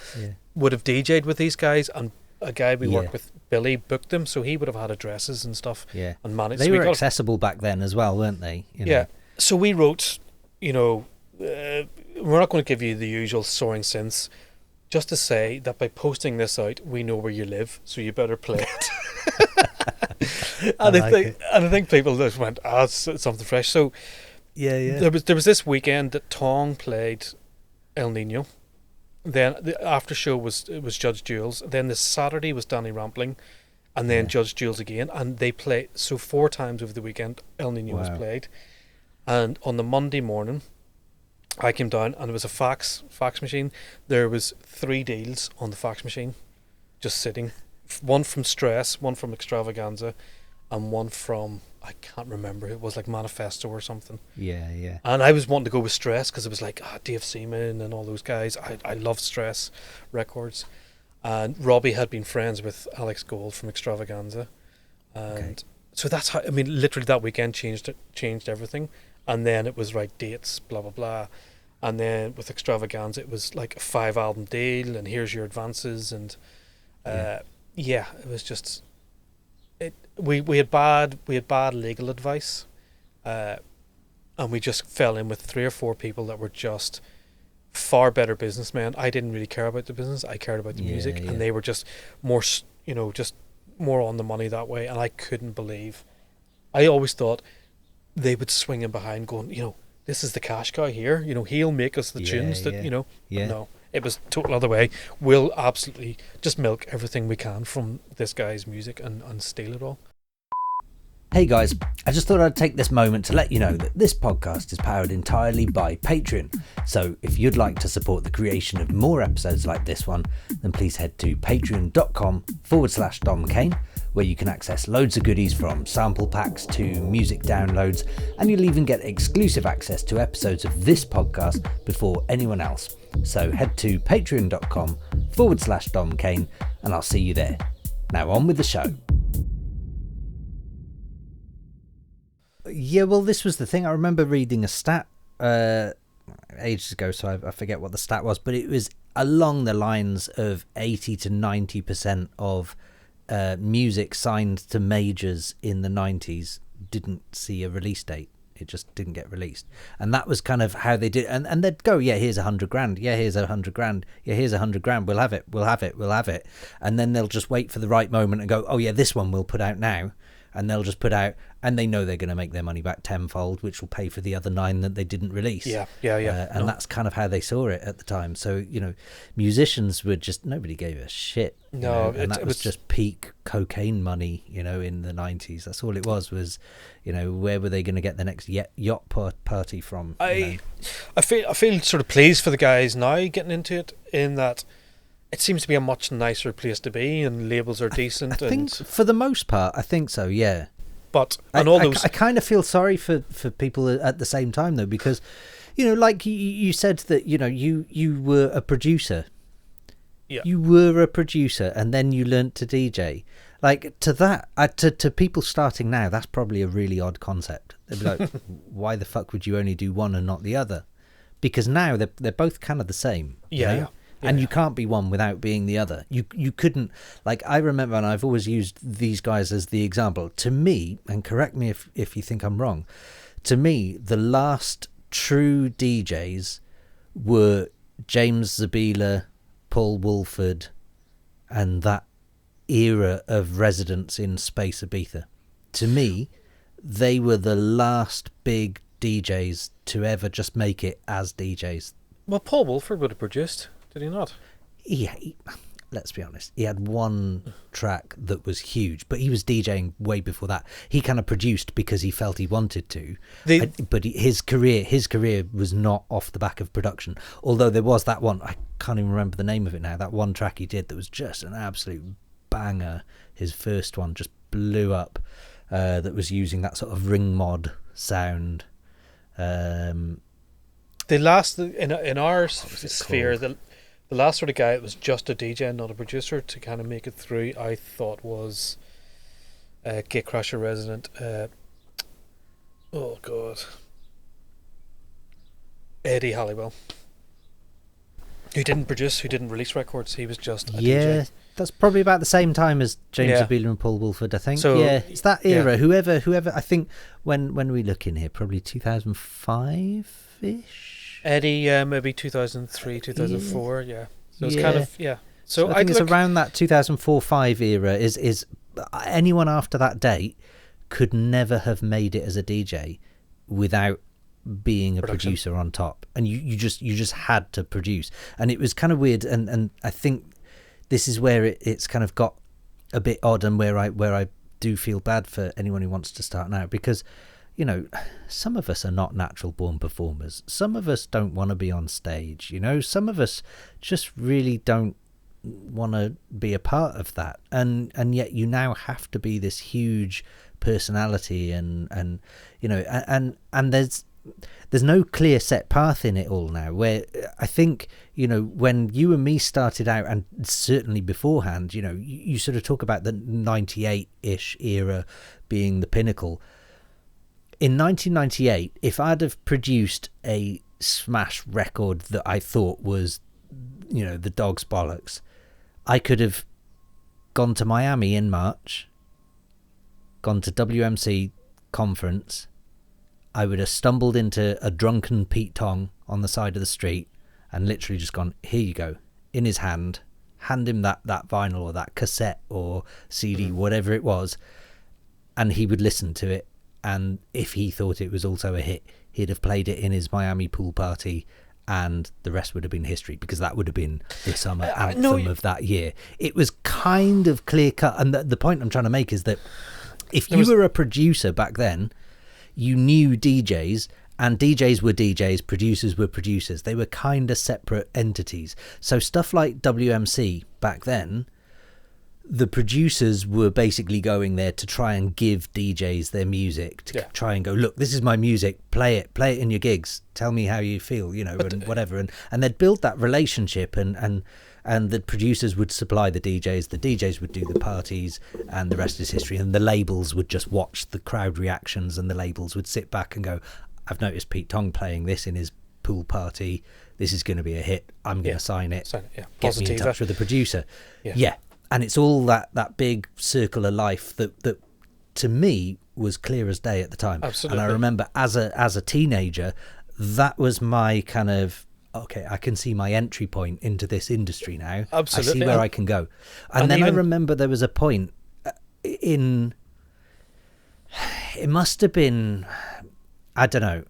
would have DJ'd with these guys, and a guy we worked with, Billy, booked them, so he would have had addresses and stuff. Yeah, and managed. They were accessible back then as well, weren't they? You know? Yeah. So we wrote, we're not going to give you the usual soaring synths, just to say that by posting this out, we know where you live, so you better play it. And I think people just went, it's something fresh. So there was this weekend that Tong played El Niño. Then the after show was Judge Jules. Then the Saturday was Danny Rampling, and then Judge Jules again. And they played 4 times over the weekend. El Niño was played, and on the Monday morning, I came down and there was a fax machine. There was 3 deals on the fax machine, just sitting. One from Stress, one from Extravaganza, and one from, I can't remember, it was like Manifesto or something. Yeah. And I was wanting to go with Stress because it was like Dave Seaman and all those guys. I love Stress Records. And Robbie had been friends with Alex Gold from Extravaganza. And so that's how, literally that weekend changed everything. And then it was right, dates, blah, blah, blah. And then with Extravaganza, it was like a 5-album deal, and here's your advances. And it was just... We had bad legal advice, and we just fell in with 3 or 4 people that were just far better businessmen. I didn't really care about the business; I cared about the music, and they were just more, just more on the money that way. And I couldn't believe. I always thought they would swing in behind, going, this is the cash guy here. He'll make us the tunes that No, it was total other way. We'll absolutely just milk everything we can from this guy's music and steal it all. Hey guys, I just thought I'd take this moment to let you know that this podcast is powered entirely by Patreon. So if you'd like to support the creation of more episodes like this one, then please head to patreon.com/Dom Kane, where you can access loads of goodies from sample packs to music downloads, and you'll even get exclusive access to episodes of this podcast before anyone else. So head to patreon.com/Dom Kane, and I'll see you there. Now on with the show. Yeah, well, this was the thing. I remember reading a stat ages ago, so I forget what the stat was, but it was along the lines of 80 to 90% of music signed to majors in the 90s didn't see a release date. It just didn't get released. And that was kind of how they did. And they'd go, here's $100,000. Yeah, here's $100,000. Yeah, here's $100,000. We'll have it. And then they'll just wait for the right moment and go, this one we'll put out now. And they'll just put out, and they know they're going to make their money back tenfold, which will pay for the other 9 that they didn't release. Yeah. And that's kind of how they saw it at the time. So, musicians were just, nobody gave a shit. And that was just peak cocaine money, in the 90s. That's all it was, where were they going to get the next yacht party from? I feel sort of pleased for the guys now getting into it, in that it seems to be a much nicer place to be, and labels are decent. I think for the most part, I think so, yeah. But I kind of feel sorry for people at the same time, though, because, like you said that, you were a producer. Yeah. You were a producer, and then you learnt to DJ. Like, to that, to people starting now, that's probably a really odd concept. They'd be like, why the fuck would you only do one and not the other? Because now they're both kind of the same. Yeah. And you can't be one without being the other. You couldn't, like, I remember, and I've always used these guys as the example. To me, and correct me if you think I'm wrong, to me, the last true DJs were James Zabila, Paul Woolford, and that era of residents in Space Ibiza. To me, they were the last big DJs to ever just make it as DJs. Well, Paul Woolford would have produced. Did he not? Yeah, let's be honest. He had one track that was huge, but he was DJing way before that. He kind of produced because he felt he wanted to. But his career was not off the back of production. Although there was that one, I can't even remember the name of it now, that one track he did that was just an absolute banger. His first one just blew up, that was using that sort of ring mod sound. The last, in our sphere, the The last sort of guy that was just a DJ and not a producer to kind of make it through, I thought was Gatecrasher resident. Oh God, Eddie Halliwell, who didn't produce, who didn't release records. He was just a DJ. That's probably about the same time as James Zabula and Paul Woolford, I think. So, it's that era. Whoever. I think when we look in here, probably 2005-ish. Eddie, maybe 2003, 2004. Yeah. So it's kind of So I think it's around that 2004-5 era. Is anyone after that date could never have made it as a DJ without being a producer on top, and you just had to produce. And it was kind of weird, and I think this is where it's kind of got a bit odd, and where I do feel bad for anyone who wants to start now, because some of us are not natural born performers. Some of us don't want to be on stage. Some of us just really don't want to be a part of that, and yet you now have to be this huge personality, and there's no clear set path in it all now, where I think when you and me started out, and certainly beforehand, you sort of talk about the 98-ish era being the pinnacle. In 1998, if I'd have produced a smash record that I thought was the dog's bollocks, I could have gone to Miami in March, gone to WMC conference. I would have stumbled into a drunken Pete Tong on the side of the street and literally just gone, here you go, in his hand him that vinyl or that cassette or CD, whatever it was, and he would listen to it, and if he thought it was also a hit, he'd have played it in his Miami pool party, and the rest would have been history, because that would have been the summer anthem of that year. It was kind of clear cut, and the point I'm trying to make is that if you were a producer back then, you knew DJs, and DJs were DJs, producers were producers. They were kind of separate entities. So stuff like WMC back then, the producers were basically going there to try and give DJs their music, to try and go, look, this is my music, play it in your gigs, tell me how you feel, and whatever. And they'd build that relationship, and the producers would supply the DJs would do the parties, and the rest is history. And the labels would just watch the crowd reactions, and the labels would sit back and go, I've noticed Pete Tong playing this in his pool party, this is going to be a hit, I'm going to sign it. Get me in touch with the producer. And it's all that big circle of life that to me was clear as day at the time. Absolutely. And I remember as a teenager, that was my kind of, okay, I can see my entry point into this industry now. Absolutely. I see where I can go. And then I remember there was a point it must have been, I don't know,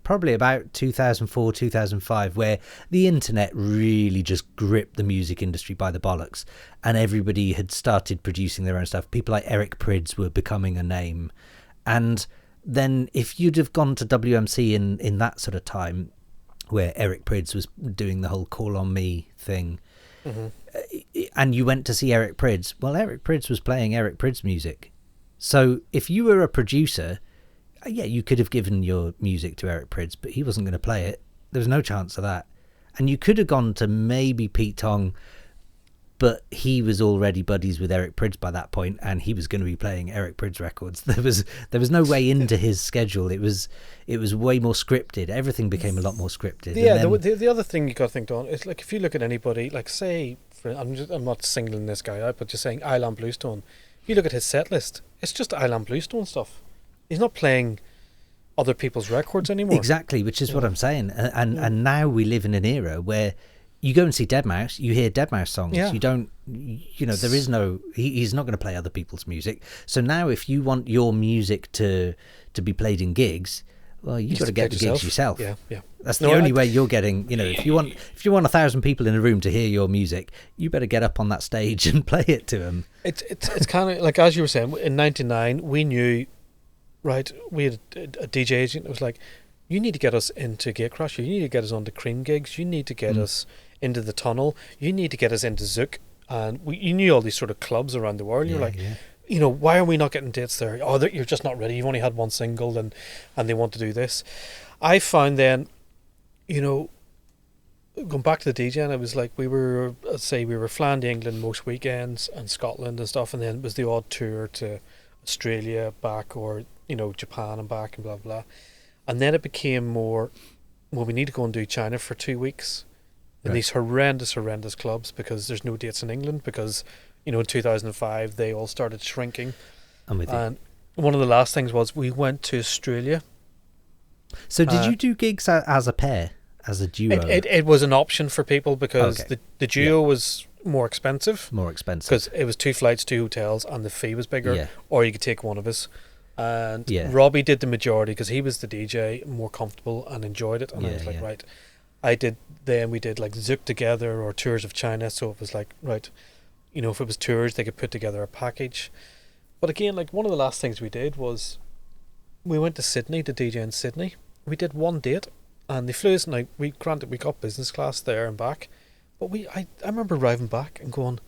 probably about 2004, 2005, where the internet really just gripped the music industry by the bollocks, and everybody had started producing their own stuff. People like Eric Prydz were becoming a name. And then if you'd have gone to WMC in that sort of time, where Eric Prydz was doing the whole Call on Me thing, and you went to see Eric Prydz, well, Eric Prydz was playing Eric Prydz music. So if you were a producer, you could have given your music to Eric Prydz, but he wasn't going to play it. There was no chance of that. And you could have gone to maybe Pete Tong, but he was already buddies with Eric Prydz by that point, and he was going to be playing Eric Prydz records. There was no way into his schedule. It was way more scripted. Everything became a lot more scripted. Yeah, the other thing you got to think, Don, is like if you look at anybody, like say, I'm not singling this guy out, but just saying Island Bluestone. If you look at his set list, it's just Island Bluestone stuff. He's not playing other people's records anymore. Exactly, which is what I'm saying. And now we live in an era where you go and see Deadmau5, you hear Deadmau5 songs. You don't, there is no, he's not going to play other people's music. So now if you want your music to be played in gigs, well, you've got to get the gigs yourself. Yeah. That's the only way you're getting, if you want 1,000 people in a room to hear your music, you better get up on that stage and play it to them. It's kind of like, as you were saying, in 99, we knew, right, we had a DJ agent that was like, you need to get us into Gatecrasher, you need to get us onto Cream gigs, you need to get us into the Tunnel, you need to get us into Zouk. And you knew all these sort of clubs around the world. You're like, why are we not getting dates there? Oh, you're just not ready. You've only had one single, and they want to do this. I found then, going back to the DJing, it was like we were, say, we were flying to England most weekends and Scotland and stuff, and then it was the odd tour to Australia back, or Japan and back, and blah blah. And then it became more, well, we need to go and do China for 2 weeks in these horrendous clubs, because there's no dates in England, because in 2005 they all started shrinking. I'm with you. And one of the last things was we went to Australia. So did you do gigs as a pair, as a duo? It was an option for people, because the duo was more expensive. Because it was 2 flights, 2 hotels, and the fee was bigger. Yeah. Or you could take one of us. And Robbie did the majority, because he was the DJ, more comfortable, and enjoyed it. And I was like, right. We did like Zouk together, or tours of China. So it was like, right, if it was tours, they could put together a package. But again, like, one of the last things we did was we went to Sydney to DJ in Sydney. We did 1 date, and they flew us. Now, we got business class there and back. But I remember arriving back and going,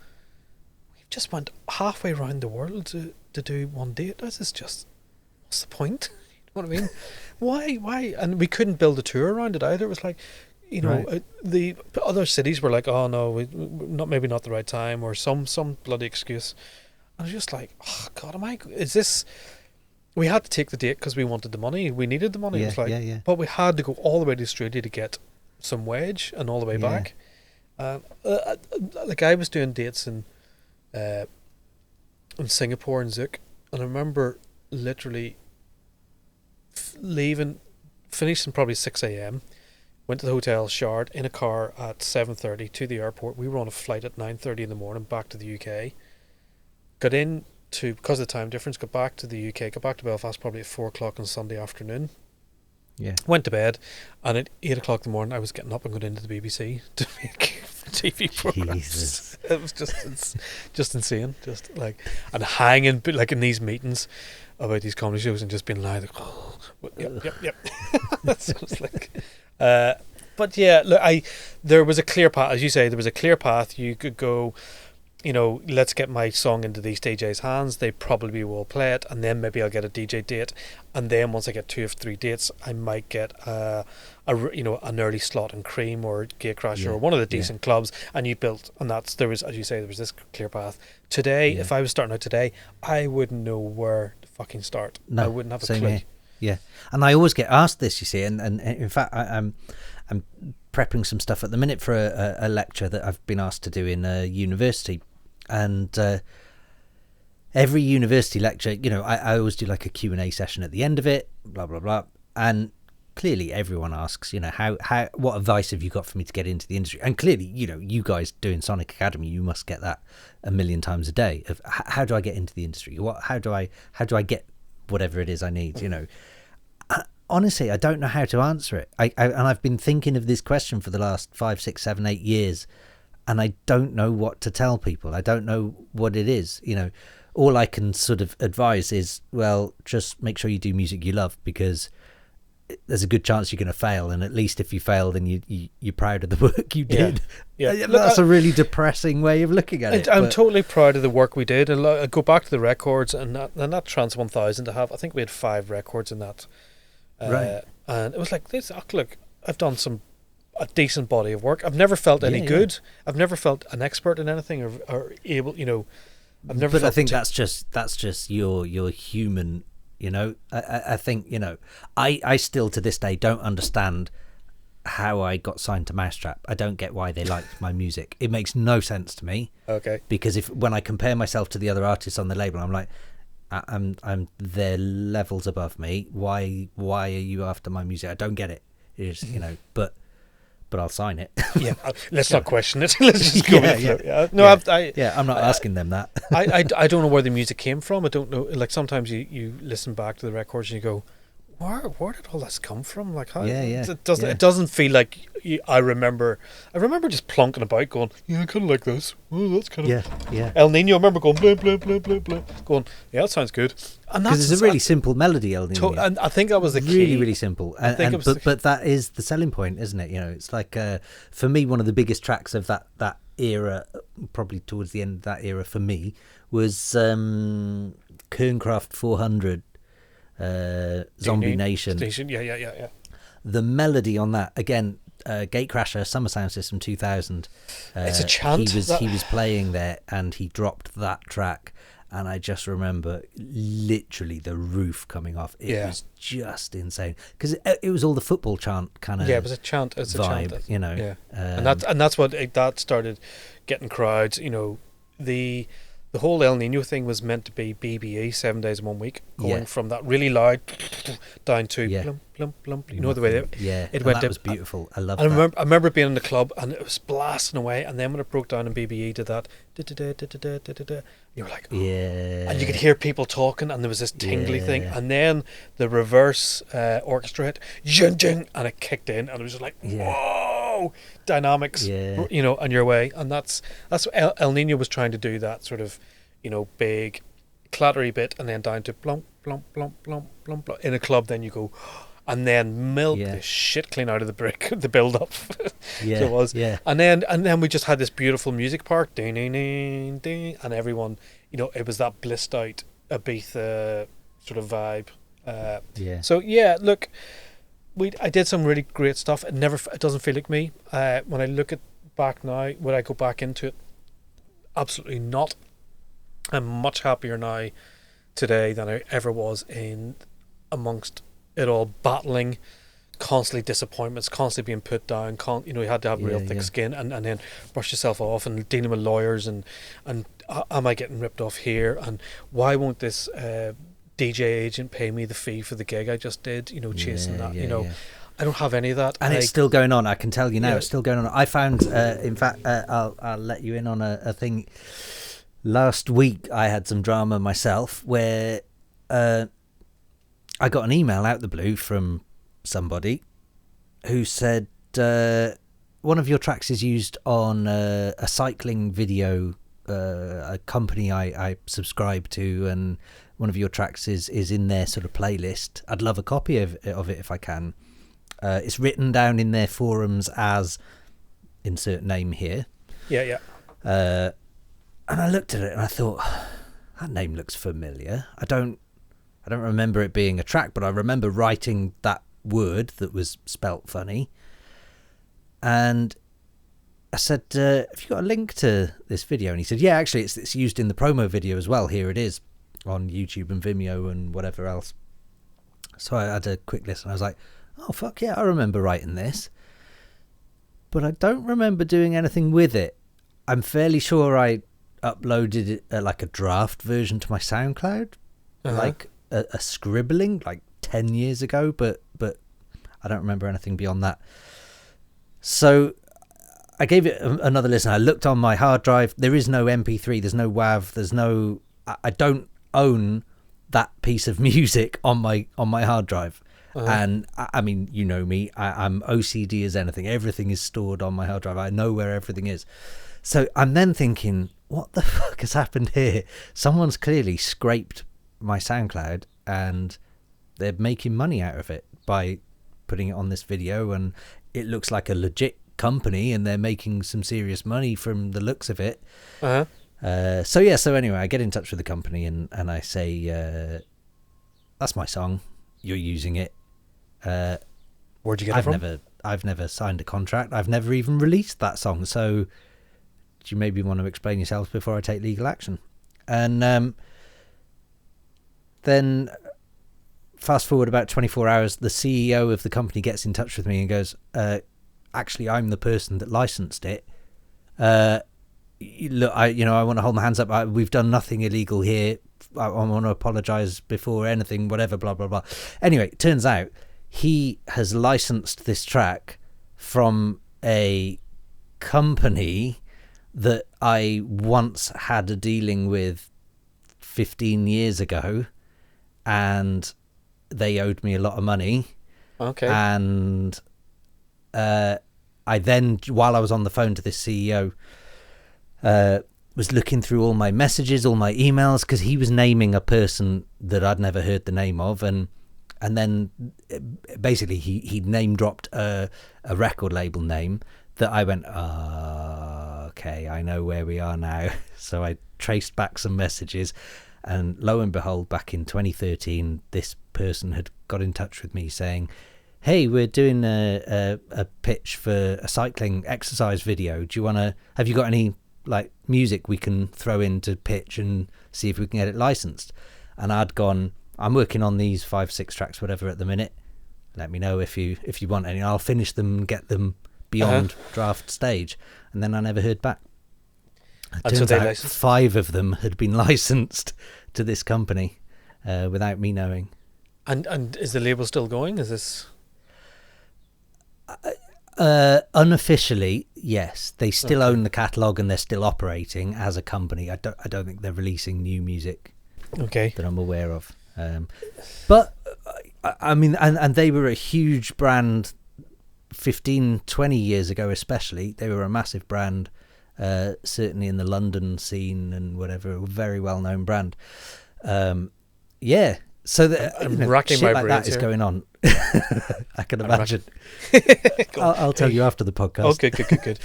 we've just went halfway around the world to do 1 date. This is just, what's the point? You know what I mean? Why? And we couldn't build a tour around it either. It was like, the other cities were like, oh no, maybe not the right time, or some bloody excuse. And I was just like, oh God, is this? We had to take the date because we wanted the money. We needed the money. It was like, but we had to go all the way to Australia to get some wage, and all the way back. Like, I was doing dates in Singapore and Zouk, and I remember literally finishing probably 6 a.m. Went to the hotel, showered in a car at 7:30 to the airport. We were on a flight at 9:30 in the morning back to the UK. Got in because of the time difference, got back to the UK, got back to Belfast probably at 4 o'clock on Sunday afternoon. Yeah. Went to bed, and at 8 o'clock in the morning I was getting up and going into the BBC to make TV programs. Jesus. It was just insane. Just like, and hanging like in these meetings about these comedy shows, and just being like, oh, yep. So it's like, but yeah, look, there was a clear path, as you say. There was a clear path. You could go, let's get my song into these DJs' hands. They probably will play it, and then maybe I'll get a DJ date, and then once I get 2 or 3 dates, I might get an early slot in Cream or Gatecrasher or one of the decent clubs. And there was, as you say, there was this clear path. Today, if I was starting out today, I wouldn't know where to fucking start. No, I wouldn't have a clue. Yeah, and I always get asked this, you see, and in fact, I'm prepping some stuff at the minute for a lecture that I've been asked to do in a university, and every university lecture, I always do like a Q&A session at the end of it, blah blah blah, and clearly everyone asks, what advice have you got for me to get into the industry? And clearly, you guys doing Sonic Academy, you must get that a million times a day of how do I get into the industry? How do I get whatever it is I need? Honestly, I don't know how to answer it. And I've been thinking of this question for the last 5, 6, 7, 8 years, and I don't know what to tell people. I don't know what it is. All I can sort of advise is, well, just make sure you do music you love, because there's a good chance you're going to fail, and at least if you fail, then you're proud of the work you did. Yeah. That's a really depressing way of looking at it. I'm totally proud of the work we did, and I go back to the records, and that Trance 1000 I think we had 5 records in that. Right. And it was like this. Look, I've done a decent body of work. I've never felt any good. I've never felt an expert in anything or able. I've never. But I think that's just your human. I think I still to this day don't understand how I got signed to Mousetrap. I don't get why they liked my music. It makes no sense to me. Okay. Because when I compare myself to the other artists on the label, I'm like, I'm they're levels above me. Why are you after my music? I don't get it. It's but I'll sign it. Yeah, let's not question it. Let's just go with it. No, I'm not asking them that. I don't know where the music came from. I don't know. Like, sometimes you listen back to the records and you go, where did all this come from? Like, how? It doesn't feel like I remember just plonking about going, I kind of like this. Oh, that's kind of El Niño. I remember going blah blah blah blah blah, going, yeah, that sounds good. And because it's a really simple melody, El Niño. And I think that was the key. Really, really simple. But that is the selling point, isn't it? It's like for me, one of the biggest tracks of that era, probably towards the end of that era for me, was Kernkraft 400. Zombie Nation. Yeah. The melody on that, again, Gatecrasher Summer Sound System 2000. It's a chant. He was playing there, and he dropped that track, and I just remember literally the roof coming off. It was just insane, because it was all the football chant kind of. Yeah, it was a chant. It's vibe, a chant, you know. Yeah, and that's what that started getting crowds. You know, the whole El Niño thing was meant to be BBE, 7 days in 1 week, going from that really loud down to plump, plump, plump. You know the way it went. That was beautiful. I love that. I remember being in the club and it was blasting away, and then when it broke down in BBE to that, you were like, and you could hear people talking, and there was this tingly thing, and then the reverse orchestra hit, and it kicked in, and it was just like, whoa, dynamics, you know, on your way. And that's what El Niño was trying to do, that sort of, you know, big clattery bit, and then down to plump, plump, plump, plump, plump, plump. In a club, then you go, and then milk the shit clean out of the brick, the build up. So it was. And then we just had this beautiful music park, ding, ding, ding, ding, and everyone, you know, it was that blissed out Ibiza sort of vibe. So look, I did some really great stuff. It doesn't feel like me. When I look at back now, would I go back into it? Absolutely not. I'm much happier now today than I ever was in amongst it all, battling constantly disappointments, constantly being put down, you know, you had to have real thick skin, and then brush yourself off, and dealing with lawyers, and am I getting ripped off here, and why won't this DJ agent pay me the fee for the gig I just did, you know, chasing that, you know. I don't have any of that, and it's still going on. I can tell you now, it's still going on. I found in fact I'll let you in on a thing. Last week I had some drama myself where I got an email out the blue from somebody who said one of your tracks is used on a cycling video, a company I subscribe to, and one of your tracks is in their sort of playlist. I'd love a copy of it if I can. It's written down in their forums as insert name here. And I looked at it and I thought, that name looks familiar. I don't remember it being a track, but I remember writing that word that was spelt funny. And I said, have you got a link to this video? And he said, yeah, actually, it's used in the promo video as well. Here it is on YouTube and Vimeo and whatever else. So I had a quick listen. I was like, oh, fuck yeah, I remember writing this. But I don't remember doing anything with it. I'm fairly sure I uploaded it, like a draft version to my SoundCloud, like a scribbling, like 10 years ago, but I don't remember anything beyond that. So I gave it another listen. I looked on my hard drive. There is no MP3, there's no WAV, there's no, I don't own that piece of music on my hard drive. And I mean, you know me, I'm OCD as anything. Everything is stored on my hard drive. I know where everything is. So I'm then thinking, what the fuck has happened here? Someone's clearly scraped my SoundCloud and they're making money out of it by putting it on this video, and it looks like a legit company and they're making some serious money from the looks of it. So anyway, I get in touch with the company and I say, that's my song, you're using it. Where'd you get it from? I've never signed a contract. I've never even released that song. So do you maybe want to explain yourself before I take legal action? And then fast forward about 24 hours, the CEO of the company gets in touch with me and goes, actually, I'm the person that licensed it. Look, I want to hold my hands up. We've done nothing illegal here. I want to apologize before anything, whatever, blah, blah, blah. Anyway, it turns out he has licensed this track from a company that I once had a dealing with 15 years ago, and they owed me a lot of money. Okay. And I then, while I was on the phone to this CEO, was looking through all my messages, all my emails, because he was naming a person that I'd never heard the name of, and then basically he name dropped a record label name that I went, okay, I know where we are now. So I traced back some messages, and lo and behold, back in 2013, this person had got in touch with me saying, hey, we're doing a pitch for a cycling exercise video. Have you got any like music we can throw in to pitch and see if we can get it licensed? And I'd gone, I'm working on these 5-6 tracks, whatever at the minute. Let me know if you want any. I'll finish them and get them beyond draft stage. And then I never heard back. It turns out 5 of them had been licensed to this company without me knowing. And is the label still going? Is this... Unofficially, yes. They still own the catalogue and they're still operating as a company. I don't think they're releasing new music that I'm aware of. But I mean, and they were a huge brand 15, 20 years ago especially. They were a massive brand, certainly in the London scene and whatever, a very well-known brand. Yeah. So I'm racking my brains that is going on. I can imagine. I'll tell you after the podcast. Okay, good.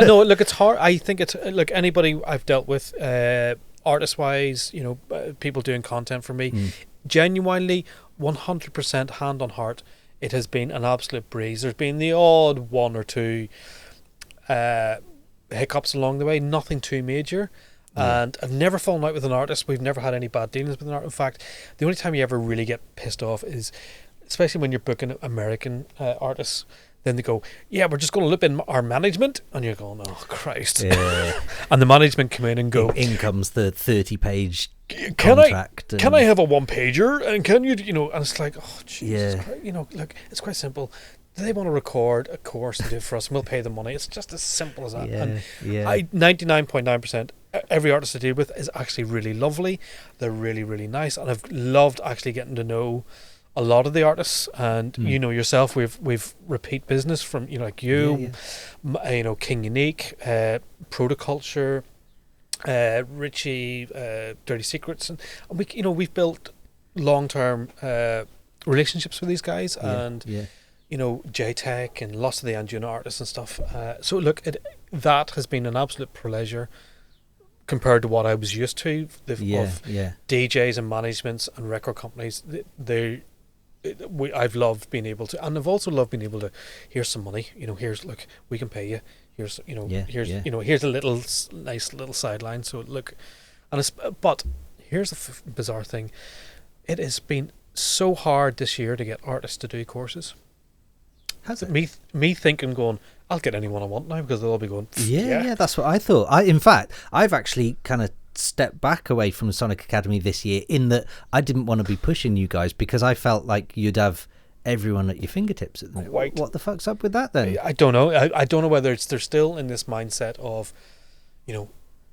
No, look, it's hard. I think it's look, anybody I've dealt with, artist-wise, people doing content for me, genuinely, 100% hand on heart, it has been an absolute breeze. There's been the odd one or two hiccups along the way, nothing too major. And I've never fallen out with an artist. We've never had any bad dealings with an artist. In fact, the only time you ever really get pissed off is, especially when you're booking American artists, then they go, yeah, we're just going to loop in our management. And you're going, oh, Christ. Yeah. And the management come in and go... In comes the 30-page contract. Can I have a one-pager? And can you, and it's like, oh, Jesus Christ. Look, it's quite simple. They want to record a course and do it for us, and we'll pay them money. It's just as simple as that. And 99.9%, every artist I deal with is actually really lovely. They're really, really nice, and I've loved actually getting to know a lot of the artists. And yourself, we've repeat business from King Unique, Protoculture, Richie, Dirty Secrets, and we've built long-term relationships with these guys, and. J-Tech and lots of the Anjuna artists and stuff. So look, that has been an absolute pleasure compared to what I was used to of DJs and managements and record companies. I've loved being able to, and I've also loved being able to. Here's some money. Here's look, we can pay you. Here's here's a nice little sideline. So look, but here's the bizarre thing. It has been so hard this year to get artists to do courses. Has it? Me thinking, going, I'll get anyone I want now, because they'll all be going. Yeah, that's what I thought. In fact, I've actually kind of stepped back away from Sonic Academy this year, in that I didn't want to be pushing you guys, because I felt like you'd have everyone at your fingertips at the minute. What the fuck's up with that then? I don't know. I don't know whether they're still in this mindset of,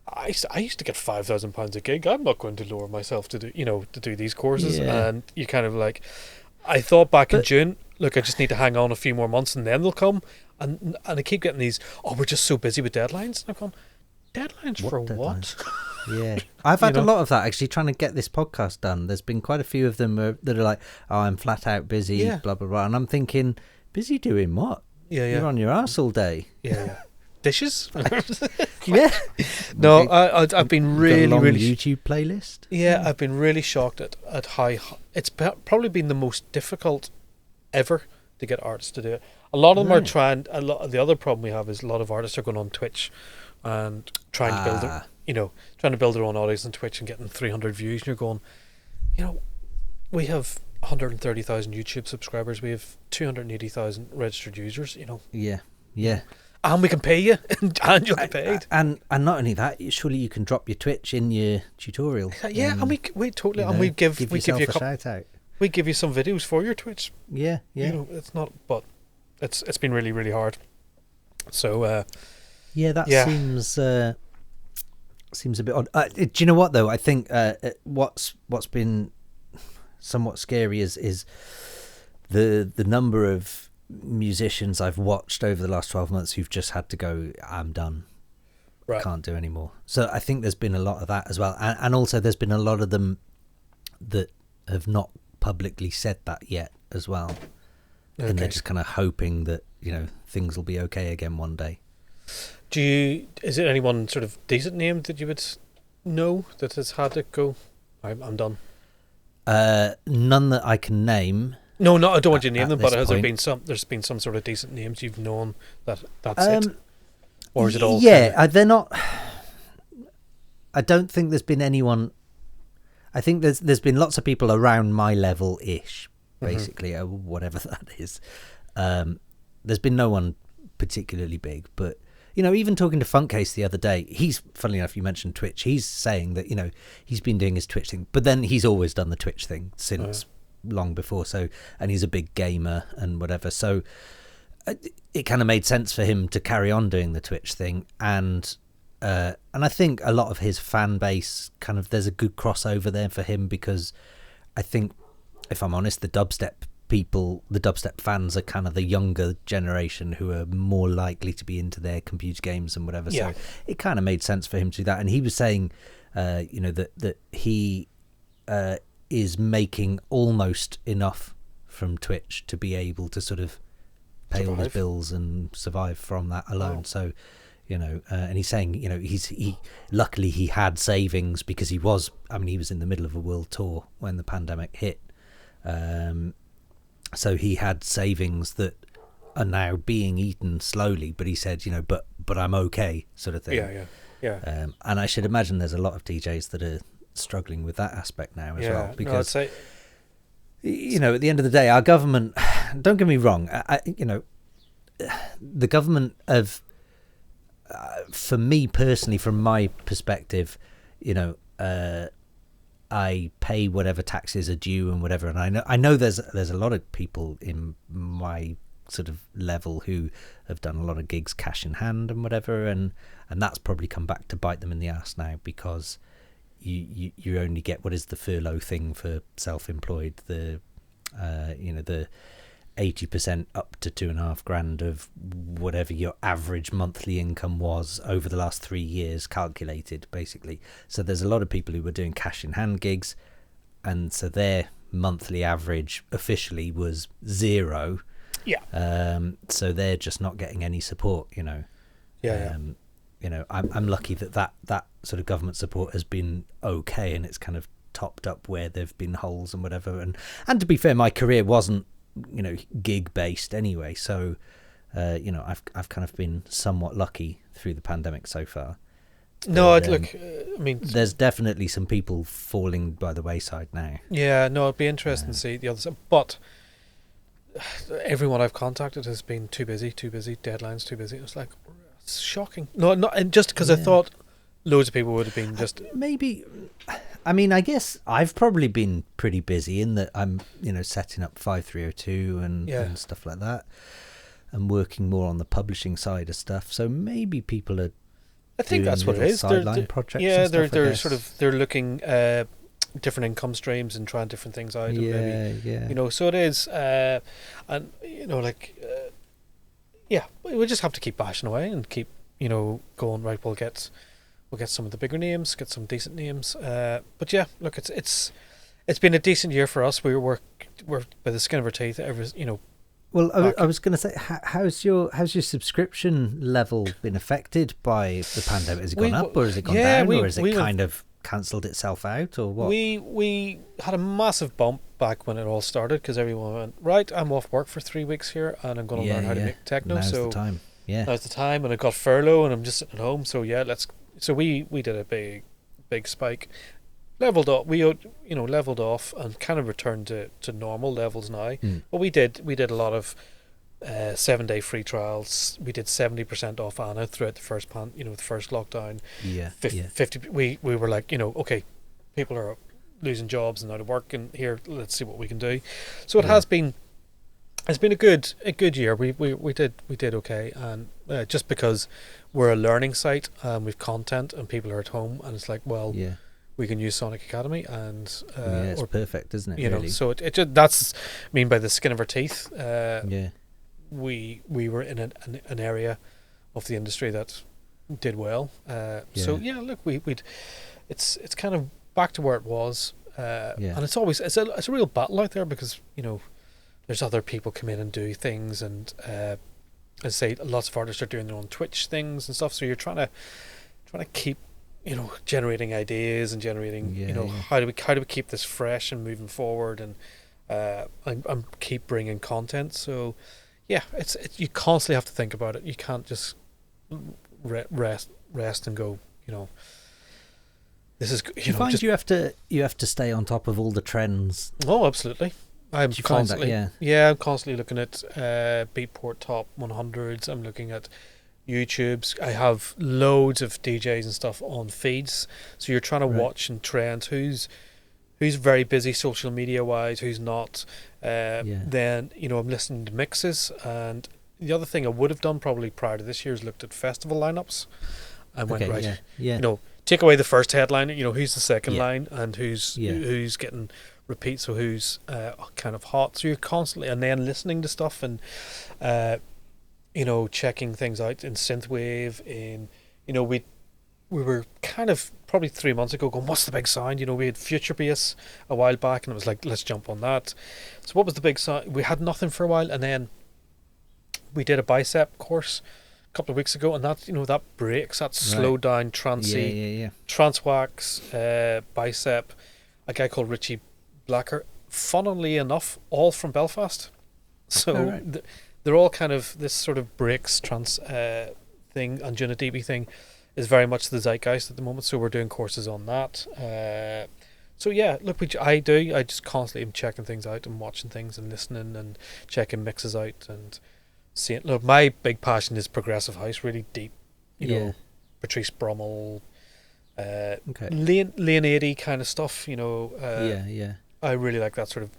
I used to get £5,000 a gig. I'm not going to lower myself to do these courses, and you kind of like. I thought back in June, look, I just need to hang on a few more months and then they'll come. And I keep getting these, we're just so busy with deadlines. And I'm going, deadlines for what? Yeah. I've had a lot of that, actually, trying to get this podcast done. There's been quite a few of them that are like, I'm flat out busy, blah, blah, blah. And I'm thinking, busy doing what? Yeah. You're on your arse all day. Yeah. Dishes? Yeah. No, I've been really, really... YouTube playlist? Yeah, I've been really shocked at how... It's probably been the most difficult ever to get artists to do it. A lot of them are trying... The other problem we have is a lot of artists are going on Twitch and trying to build their own audience on Twitch and getting 300 views, and you're going, we have 130,000 YouTube subscribers, we have 280,000 registered users, Yeah. And we can pay you, and you'll get paid. And not only that, surely you can drop your Twitch in your tutorial. Yeah, and we totally, and we give you a shout out. We give you some videos for your Twitch. Yeah. It's not, but it's been really, really hard. So seems a bit odd. Do you know what though? I think what's been somewhat scary is the number of musicians I've watched over the last 12 months who've just had to go, I'm done, can't do anymore. So I think there's been a lot of that as well, and also there's been a lot of them that have not publicly said that yet as well, and they're just kind of hoping that things will be okay again one day. Is it anyone sort of decent name that you would know that has had to go, I'm done? None that I can name. No, I don't want you to name at them, but this has there point. been some? There's been some sort of decent names you've known that's it, or is it all? Yeah, they're not. I don't think there's been anyone. I think there's been lots of people around my level ish, basically, or whatever that is. There's been no one particularly big, but even talking to Funkcase the other day, he's, funnily enough, you mentioned Twitch. He's saying that he's been doing his Twitch thing, but then he's always done the Twitch thing since long before. So, and he's a big gamer and whatever. So, it kind of made sense for him to carry on doing the Twitch thing, and I think a lot of his fan base there's a good crossover there for him, because I think, if I'm honest, the dubstep fans are kind of the younger generation who are more likely to be into their computer games and whatever. Yeah. So it kind of made sense for him to do that. And he was saying, that he is making almost enough from Twitch to be able to sort of pay all his bills and survive from that alone. Oh. So, and he's saying, he luckily he had savings, because he was in the middle of a world tour when the pandemic hit. So he had savings that are now being eaten slowly, but he said, but I'm okay, sort of thing. Yeah. And I should imagine there's a lot of DJs that are struggling with that aspect now as well, because I'd say, at the end of the day, our government, don't get me wrong, the government of, for me personally, from my perspective, I pay whatever taxes are due and whatever, and I know there's a lot of people in my sort of level who have done a lot of gigs cash in hand and whatever, and that's probably come back to bite them in the ass now, because you only get what is the furlough thing for self-employed, the 80% up to $2,500 of whatever your average monthly income was over the last 3 years, calculated basically. So there's a lot of people who were doing cash in hand gigs, and so their monthly average officially was zero. So they're just not getting any support. I'm lucky that sort of government support has been okay, and it's kind of topped up where there've been holes and whatever. And to be fair, my career wasn't gig based anyway, so I've kind of been somewhat lucky through the pandemic so far. There's definitely some people falling by the wayside now. It'd be interesting to see the other side, but everyone I've contacted has been too busy, deadlines too busy. It was like, it's shocking. And just because I thought loads of people would have been just maybe. I guess I've probably been pretty busy in that I'm, setting up 5302 and stuff like that, and working more on the publishing side of stuff. So maybe people are. I think that's what it is. Sideline projects. Yeah, and stuff, they're sort of looking different income streams and trying different things out. So it is, and we just have to keep bashing away and keep going. Right, we'll get some of the bigger names, get some decent names. But yeah, look, it's been a decent year for us. We're by the skin of our teeth. Well, I was going to say, how's your subscription level been affected by the pandemic? Has it gone up, or has it gone down, or has it kind of cancelled itself out, or what? We had a massive bump back when it all started, because everyone went, right, I'm off work for 3 weeks here, and I'm going to learn how to make techno. Now's the time. Yeah, now's the time, and I got furlough, and I'm just sitting at home. So yeah, So we did a big spike, leveled off. Leveled off and kind of returned to normal levels now. But we did a lot of 7-day free trials. We did 70% off Anna throughout the first the first lockdown. 50. We were like, okay, people are losing jobs and out of work, and here, let's see what we can do. So it has been. It's been a good year. We did okay, and just because we're a learning site and we've content and people are at home, and it's like, we can use Sonic Academy, and it's perfect, isn't it? Really? So it just, that's by the skin of our teeth. We were in an area of the industry that did well. So yeah, look, it's kind of back to where it was, and it's always it's a real battle out there, because there's other people come in and do things, and as I say, lots of artists are doing their own Twitch things and stuff. So you're trying to keep generating ideas and generating how do we keep this fresh and moving forward, and I'm keep bringing content. So yeah, it's you constantly have to think about it. You can't just rest and go, this is, Do you find you have to stay on top of all the trends? Oh, absolutely. I'm constantly, I'm constantly looking at Beatport Top 100s. I'm looking at YouTubes. I have loads of DJs and stuff on feeds. So you're trying to watch and trend who's very busy social media wise, who's not. Then I'm listening to mixes. And the other thing I would have done probably prior to this year is looked at festival lineups. I went take away the first headline. Who's the second line and who's getting repeat, so who's kind of hot. So you're constantly, and then listening to stuff and checking things out in synthwave. We were kind of probably 3 months ago going, what's the big sound? We had Future Bass a while back, and it was like, let's jump on that. So what was the big sound? We had nothing for a while, and then we did a bicep course a couple of weeks ago, and that that breaks, that slow down trancey trance wax bicep. A guy called Richie Blacker, funnily enough, all from Belfast. So they're all kind of this sort of breaks trance thing, and Junadb thing is very much the zeitgeist at the moment. So we're doing courses on that. So yeah, look, I just constantly am checking things out and watching things and listening and checking mixes out and seeing. Look, my big passion is progressive house, really deep. Patrice Brummel, Lane 80 kind of stuff. I really like that sort of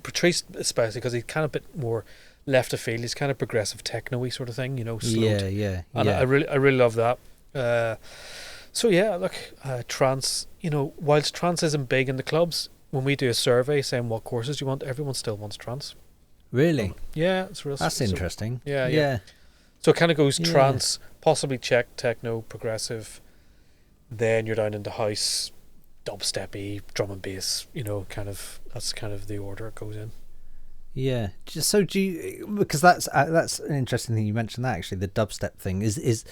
Patrice, especially because he's kind of a bit more left of field. He's kind of progressive techno-y sort of thing, slowed. And I really love that. So yeah, look, trance. Whilst trance isn't big in the clubs, when we do a survey saying what courses you want, everyone still wants trance. Really? Yeah, it's real. That's interesting. Yeah. So it kind of goes trance, possibly Czech, techno, progressive. Then you're down into house, dubstep-y, drum and bass. That's kind of the order it goes in. Yeah. So do you? Because that's an interesting thing you mentioned. That actually, the dubstep thing is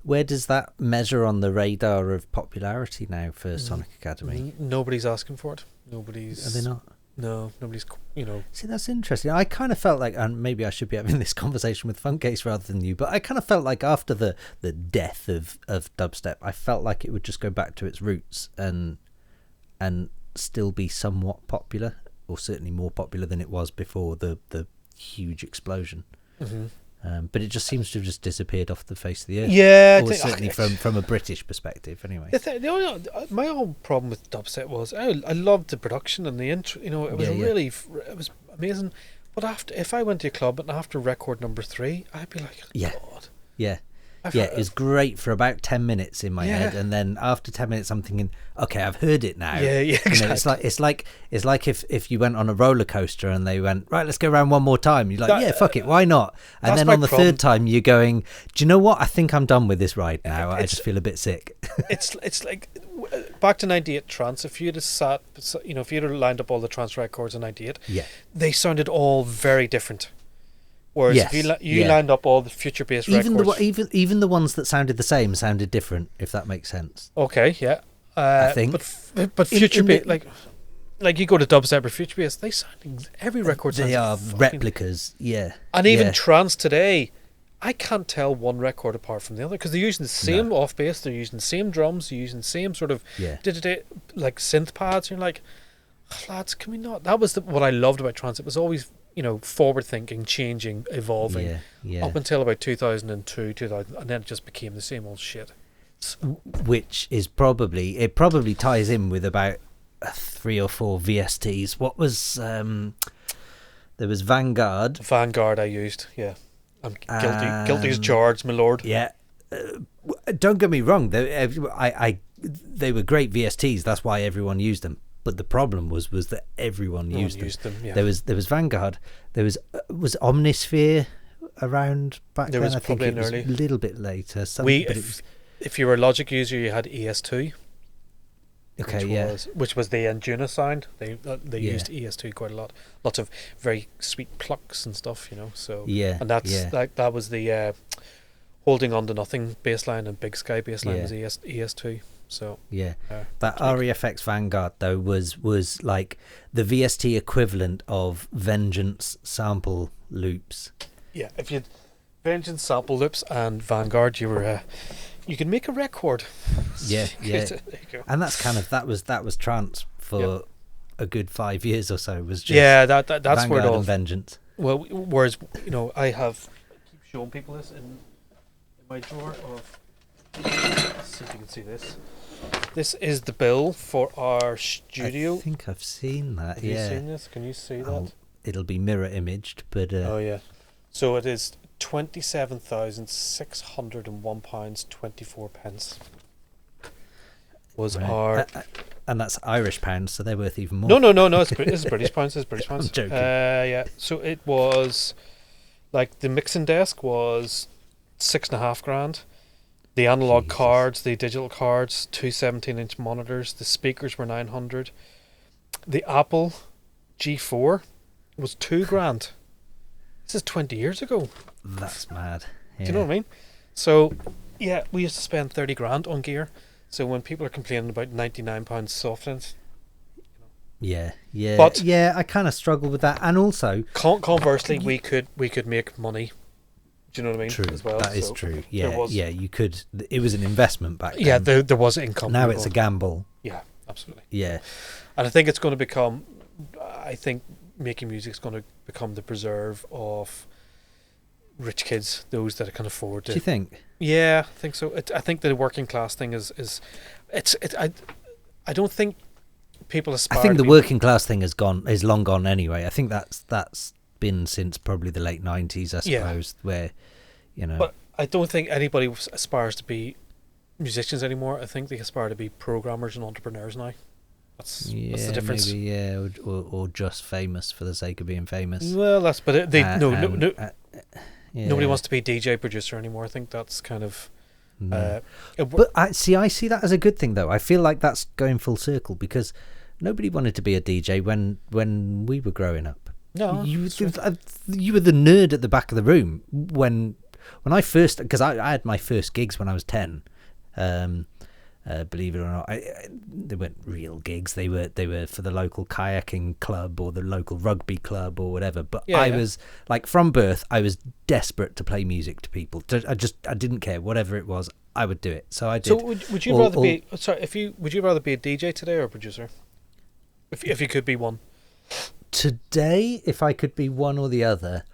where does that measure on the radar of popularity now for Sonic Academy? Nobody's asking for it. Nobody's. Are they not? No, nobody's. See, that's interesting. I kind of felt like, and maybe I should be having this conversation with Funkcase rather than you, but I kind of felt like after the death of dubstep, I felt like it would just go back to its roots and still be somewhat popular, or certainly more popular than it was before the huge explosion. But it just seems to have just disappeared off the face of the earth. Yeah, or certainly from a British perspective, anyway. My whole problem with dubstep was I loved the production and the intro. It was it was amazing. But if I went to a club and after record number 3, I'd be like, God. Yeah. It was great for about 10 minutes in my head, and then after 10 minutes I'm thinking, okay, I've heard it now. Yeah, exactly. It's like if you went on a roller coaster and they went, right, let's go around one more time. You're like, fuck it, why not? And then on the third time you're going, do you know what? I think I'm done with this ride now. I just feel a bit sick. It's like back to 98 trance. If you'd have sat, if you'd have lined up all the trance records in 98, they sounded all very different. Whereas if you lined up all the future bass records, even the ones that sounded the same sounded different, if that makes sense. Okay, yeah, I think. But future bass, like you go to dubstep or future bass, they sound every record. They are replicas, And even trance today, I can't tell one record apart from the other because they're using the same off bass, they're using the same drums, they're using the same sort of like synth pads. And you're like, lads, can we not? That was what I loved about trance. It was always forward thinking, changing, evolving up until about 2002, 2000, and then it just became the same old shit. Which is probably ties in with about 3 or 4 VSTs. What was there was Vanguard I used, I'm guilty as charged, my lord. Don't get me wrong, they were great VSTs, that's why everyone used them. But the problem was that everyone used them. There was Vanguard. There was Omnisphere around back then. I think it was a little bit later. If you were a Logic user, you had ES2. Okay, which was the Enduna sound. They used ES2 quite a lot. Lots of very sweet plucks and stuff. So and that's that was the Holding On to Nothing bassline, and Big Sky bassline was ES2. So Yeah, that REFX Vanguard though was like the VST equivalent of Vengeance sample loops. Yeah, if you Vengeance sample loops and Vanguard, you can make a record. Yeah, yeah. There you go. And that's kind of that was trance for a good 5 years or so. Was just that's Vanguard where it all. and Vengeance. Well, whereas I keep showing people this in my drawer of. Let's see if you can see this. This is the bill for our studio. I think I've seen that. Have you seen this? Can you see that? It'll be mirror imaged, but Oh yeah. So it is £27,601.24. Was right. our and that's Irish pounds, so they're worth even more. No. This is British pounds. This is British pounds. I'm joking. Yeah. So it was like the mixing desk was $6,500. The analog Jesus. cards, the digital cards, 2 17-inch monitors. The speakers were $900. The Apple G4 was $2,000. This is 20 years ago. That's mad. Yeah. Do you know what I mean? So, yeah, we used to spend 30 grand on gear. So when people are complaining about £99 softens, Yeah. But- yeah, I kind of struggle with that, and also conversely, we could make money. Do you know what I mean? true. As well. That is So true. Yeah, there was- yeah. You could. It was an investment back then. Yeah, there was income. Now it's a gamble. Yeah, absolutely. Yeah. And I think it's going to become. I think making music is going to become the preserve of rich kids, those that can afford to. Do you think? Yeah, I think so. I think the working class thing is. I don't think people aspire. I think to the be- working class thing is long gone anyway. I think that's been since probably the late 90s, I Yeah. suppose, where But I don't think anybody aspires to be musicians anymore. I think they aspire to be programmers and entrepreneurs now. That's the difference. maybe, yeah, or just famous for the sake of being famous. Well, nobody Yeah. wants to be DJ producer anymore. I think that's kind of. No. It But I see that as a good thing, though. I feel like that's going full circle because nobody wanted to be a DJ when we were growing up. no, you that's right. you were the nerd at the back of the room when I first, because I had my first gigs when I was 10. Believe it or not, they weren't real gigs. They were for the local kayaking club or the local rugby club or whatever. But I was like, from birth, I was desperate to play music to people. I didn't care, whatever it was, I would do it. So I did. So would you rather be? Sorry, would you rather be a DJ today or a producer? If you could be one. Today, if I could be one or the other,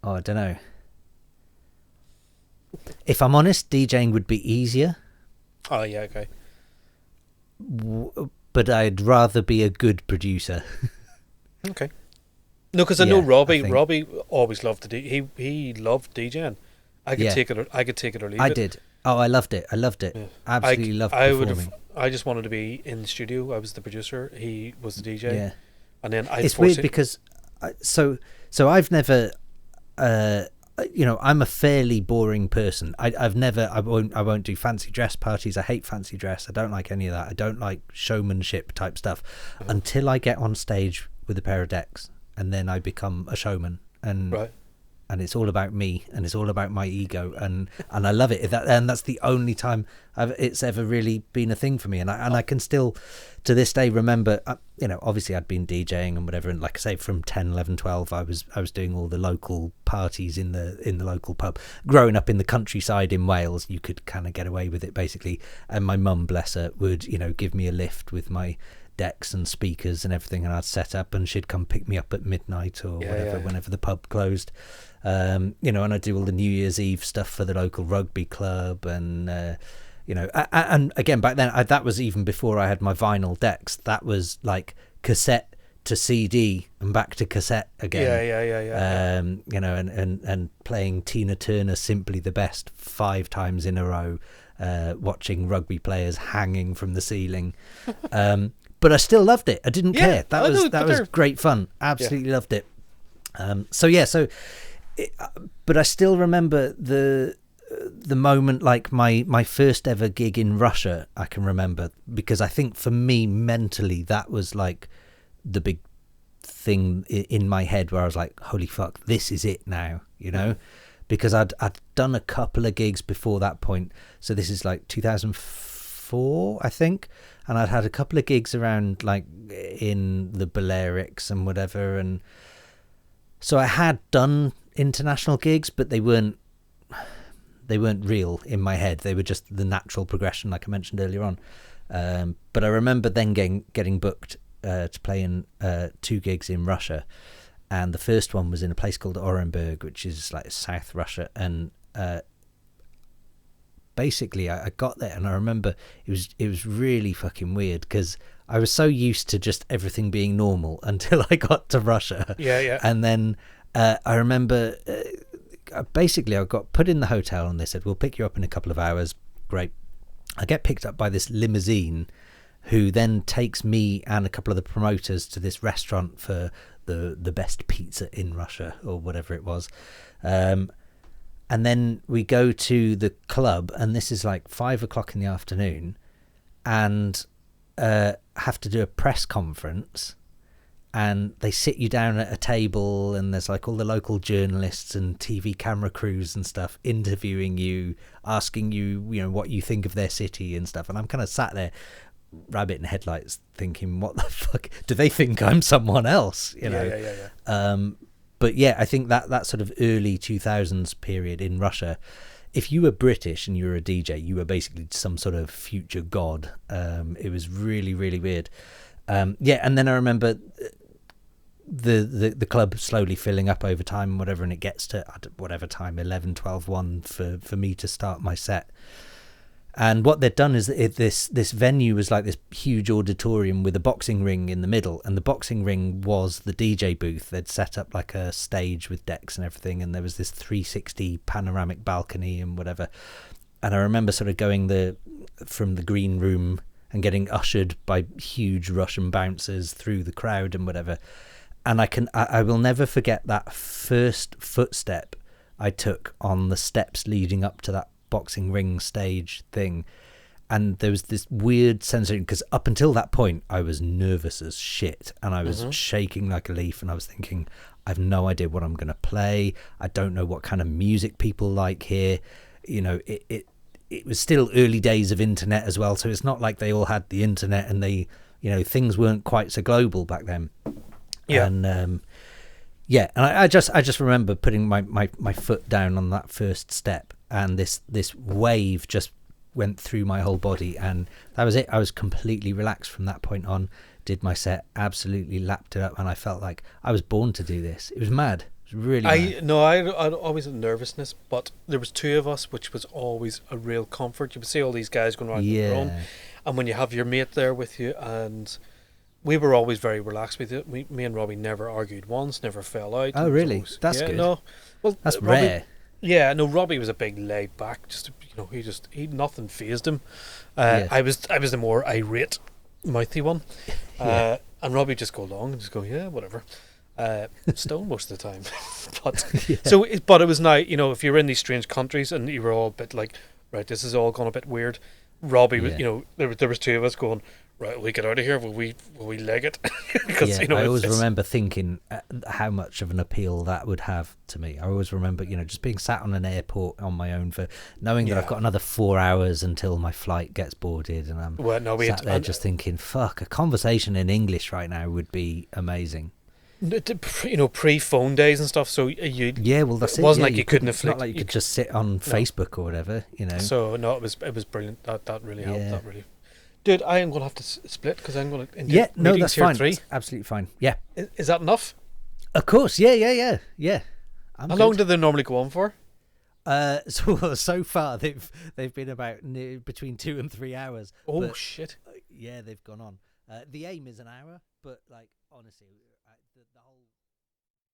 I don't know. If I'm honest, DJing would be easier. Oh yeah, okay. But I'd rather be a good producer. Okay. No, because I know Yeah, Robbie. I think- Robbie always loved to he loved DJing. I could Yeah. take it. I could take it or leave it. I did. Oh, I loved it. Yeah. Absolutely loved I performing. I just wanted to be in the studio. I was the producer. He was the DJ. Yeah. And then It's weird because so I've never I'm a fairly boring person. I won't do fancy dress parties. I hate fancy dress. I don't like any of that. I don't like showmanship type stuff until I get on stage with a pair of decks, and then I become a showman. And right. and it's all about me, and it's all about my ego, and I love it. And that's the only time it's ever really been a thing for me. And I can still, to this day, remember. Obviously I'd been DJing and whatever, and like I say, from 10, 11, 12, I was doing all the local parties in the local pub. Growing up in the countryside in Wales, you could kind of get away with it basically. And my mum, bless her, would give me a lift with my decks and speakers and everything, and I'd set up, and she'd come pick me up at midnight or whatever, whenever the pub closed. And I do all the New Year's Eve stuff for the local rugby club, and and again back then, that was even before I had my vinyl decks. That was like cassette to CD and back to cassette again. Yeah. And playing Tina Turner, Simply the Best 5 times in a row, watching rugby players hanging from the ceiling. But I still loved it. I didn't care. That was great fun. Absolutely loved it. But I still remember the moment, like my first ever gig in Russia. I can remember, because I think for me mentally that was like the big thing in my head where I was like, holy fuck, this is it now, because I'd done a couple of gigs before that point. So this is like 2004, I think, and I'd had a couple of gigs around like in the Balearics and whatever, and so I had done international gigs, but they weren't real in my head. They were just the natural progression, like I mentioned earlier on. But I remember then getting booked to play in 2 gigs in Russia, and the first one was in a place called Orenburg, which is like South Russia, and basically I got there, and I remember it was really fucking weird because I was so used to just everything being normal until I got to Russia. Yeah. And then I remember basically I got put in the hotel, and they said, we'll pick you up in a couple of hours. Great. I get picked up by this limousine who then takes me and a couple of the promoters to this restaurant for the best pizza in Russia, or whatever it was. And then we go to the club, and this is like 5 o'clock in the afternoon, and have to do a press conference, and they sit you down at a table, and there's like all the local journalists and TV camera crews and stuff interviewing you, asking you, what you think of their city and stuff. And I'm kind of sat there, rabbit in headlights, thinking, what the fuck? Do they think I'm someone else? Yeah. But yeah, I think that sort of early 2000s period in Russia, if you were British and you were a DJ, you were basically some sort of future god. It was really, really weird. And then I remember the club slowly filling up over time and whatever, and it gets to whatever time, 11, 12, 1 for me to start my set. And what they'd done is that this venue was like this huge auditorium with a boxing ring in the middle, and the boxing ring was the DJ booth. They'd set up like a stage with decks and everything, and there was this 360 panoramic balcony and whatever. And I remember sort of going from the green room and getting ushered by huge Russian bouncers through the crowd and whatever. And I will never forget that first footstep I took on the steps leading up to that boxing ring stage thing. And there was this weird sensation, because up until that point I was nervous as shit, and I was shaking like a leaf, and I was thinking, I've no idea what I'm going to play. I don't know what kind of music people like here. It was still early days of internet as well, so it's not like they all had the internet, and they, things weren't quite so global back then. Yeah. And I just remember putting my foot down on that first step, and this wave just went through my whole body, and that was it. I was completely relaxed from that point on, did my set, absolutely lapped it up, and I felt like I was born to do this. It was mad. It was really mad. I always had nervousness, but there was 2 of us, which was always a real comfort. You would see all these guys going around on their own, and when you have your mate there with you, and we were always very relaxed with it. Me and Robbie never argued once, never fell out. Oh, really? Always, that's good. No, well, that's Robbie, rare. Yeah, no, Robbie was a big laid back. Just he nothing fazed him. I was the more irate, mouthy one. And Robbie just go along and just go, yeah, whatever. Stone most of the time, but but it was nice. If you're in these strange countries and you were all a bit like, right, this is all gone a bit weird. Robbie was, there was 2 of us going, right, we get out of here. Will we leg it? Because I always remember thinking how much of an appeal that would have to me. I always remember, just being sat on an airport on my own, for knowing that I've got another 4 hours until my flight gets boarded, and I'm sat there just thinking, fuck, a conversation in English right now would be amazing. Pre-phone days and stuff. So that's it wasn't like you couldn't have flicked. Not like you could just sit on Facebook or whatever. So no, it was brilliant. That really helped. That really. Dude, I am going to have to split because I'm going to. That's fine. 3. That's absolutely fine. Yeah. Is that enough? Of course. Yeah. How long do they normally go on for? So far they've been about between 2 and 3 hours. Oh, shit! Yeah, they've gone on. The aim is an hour, but like honestly, the whole.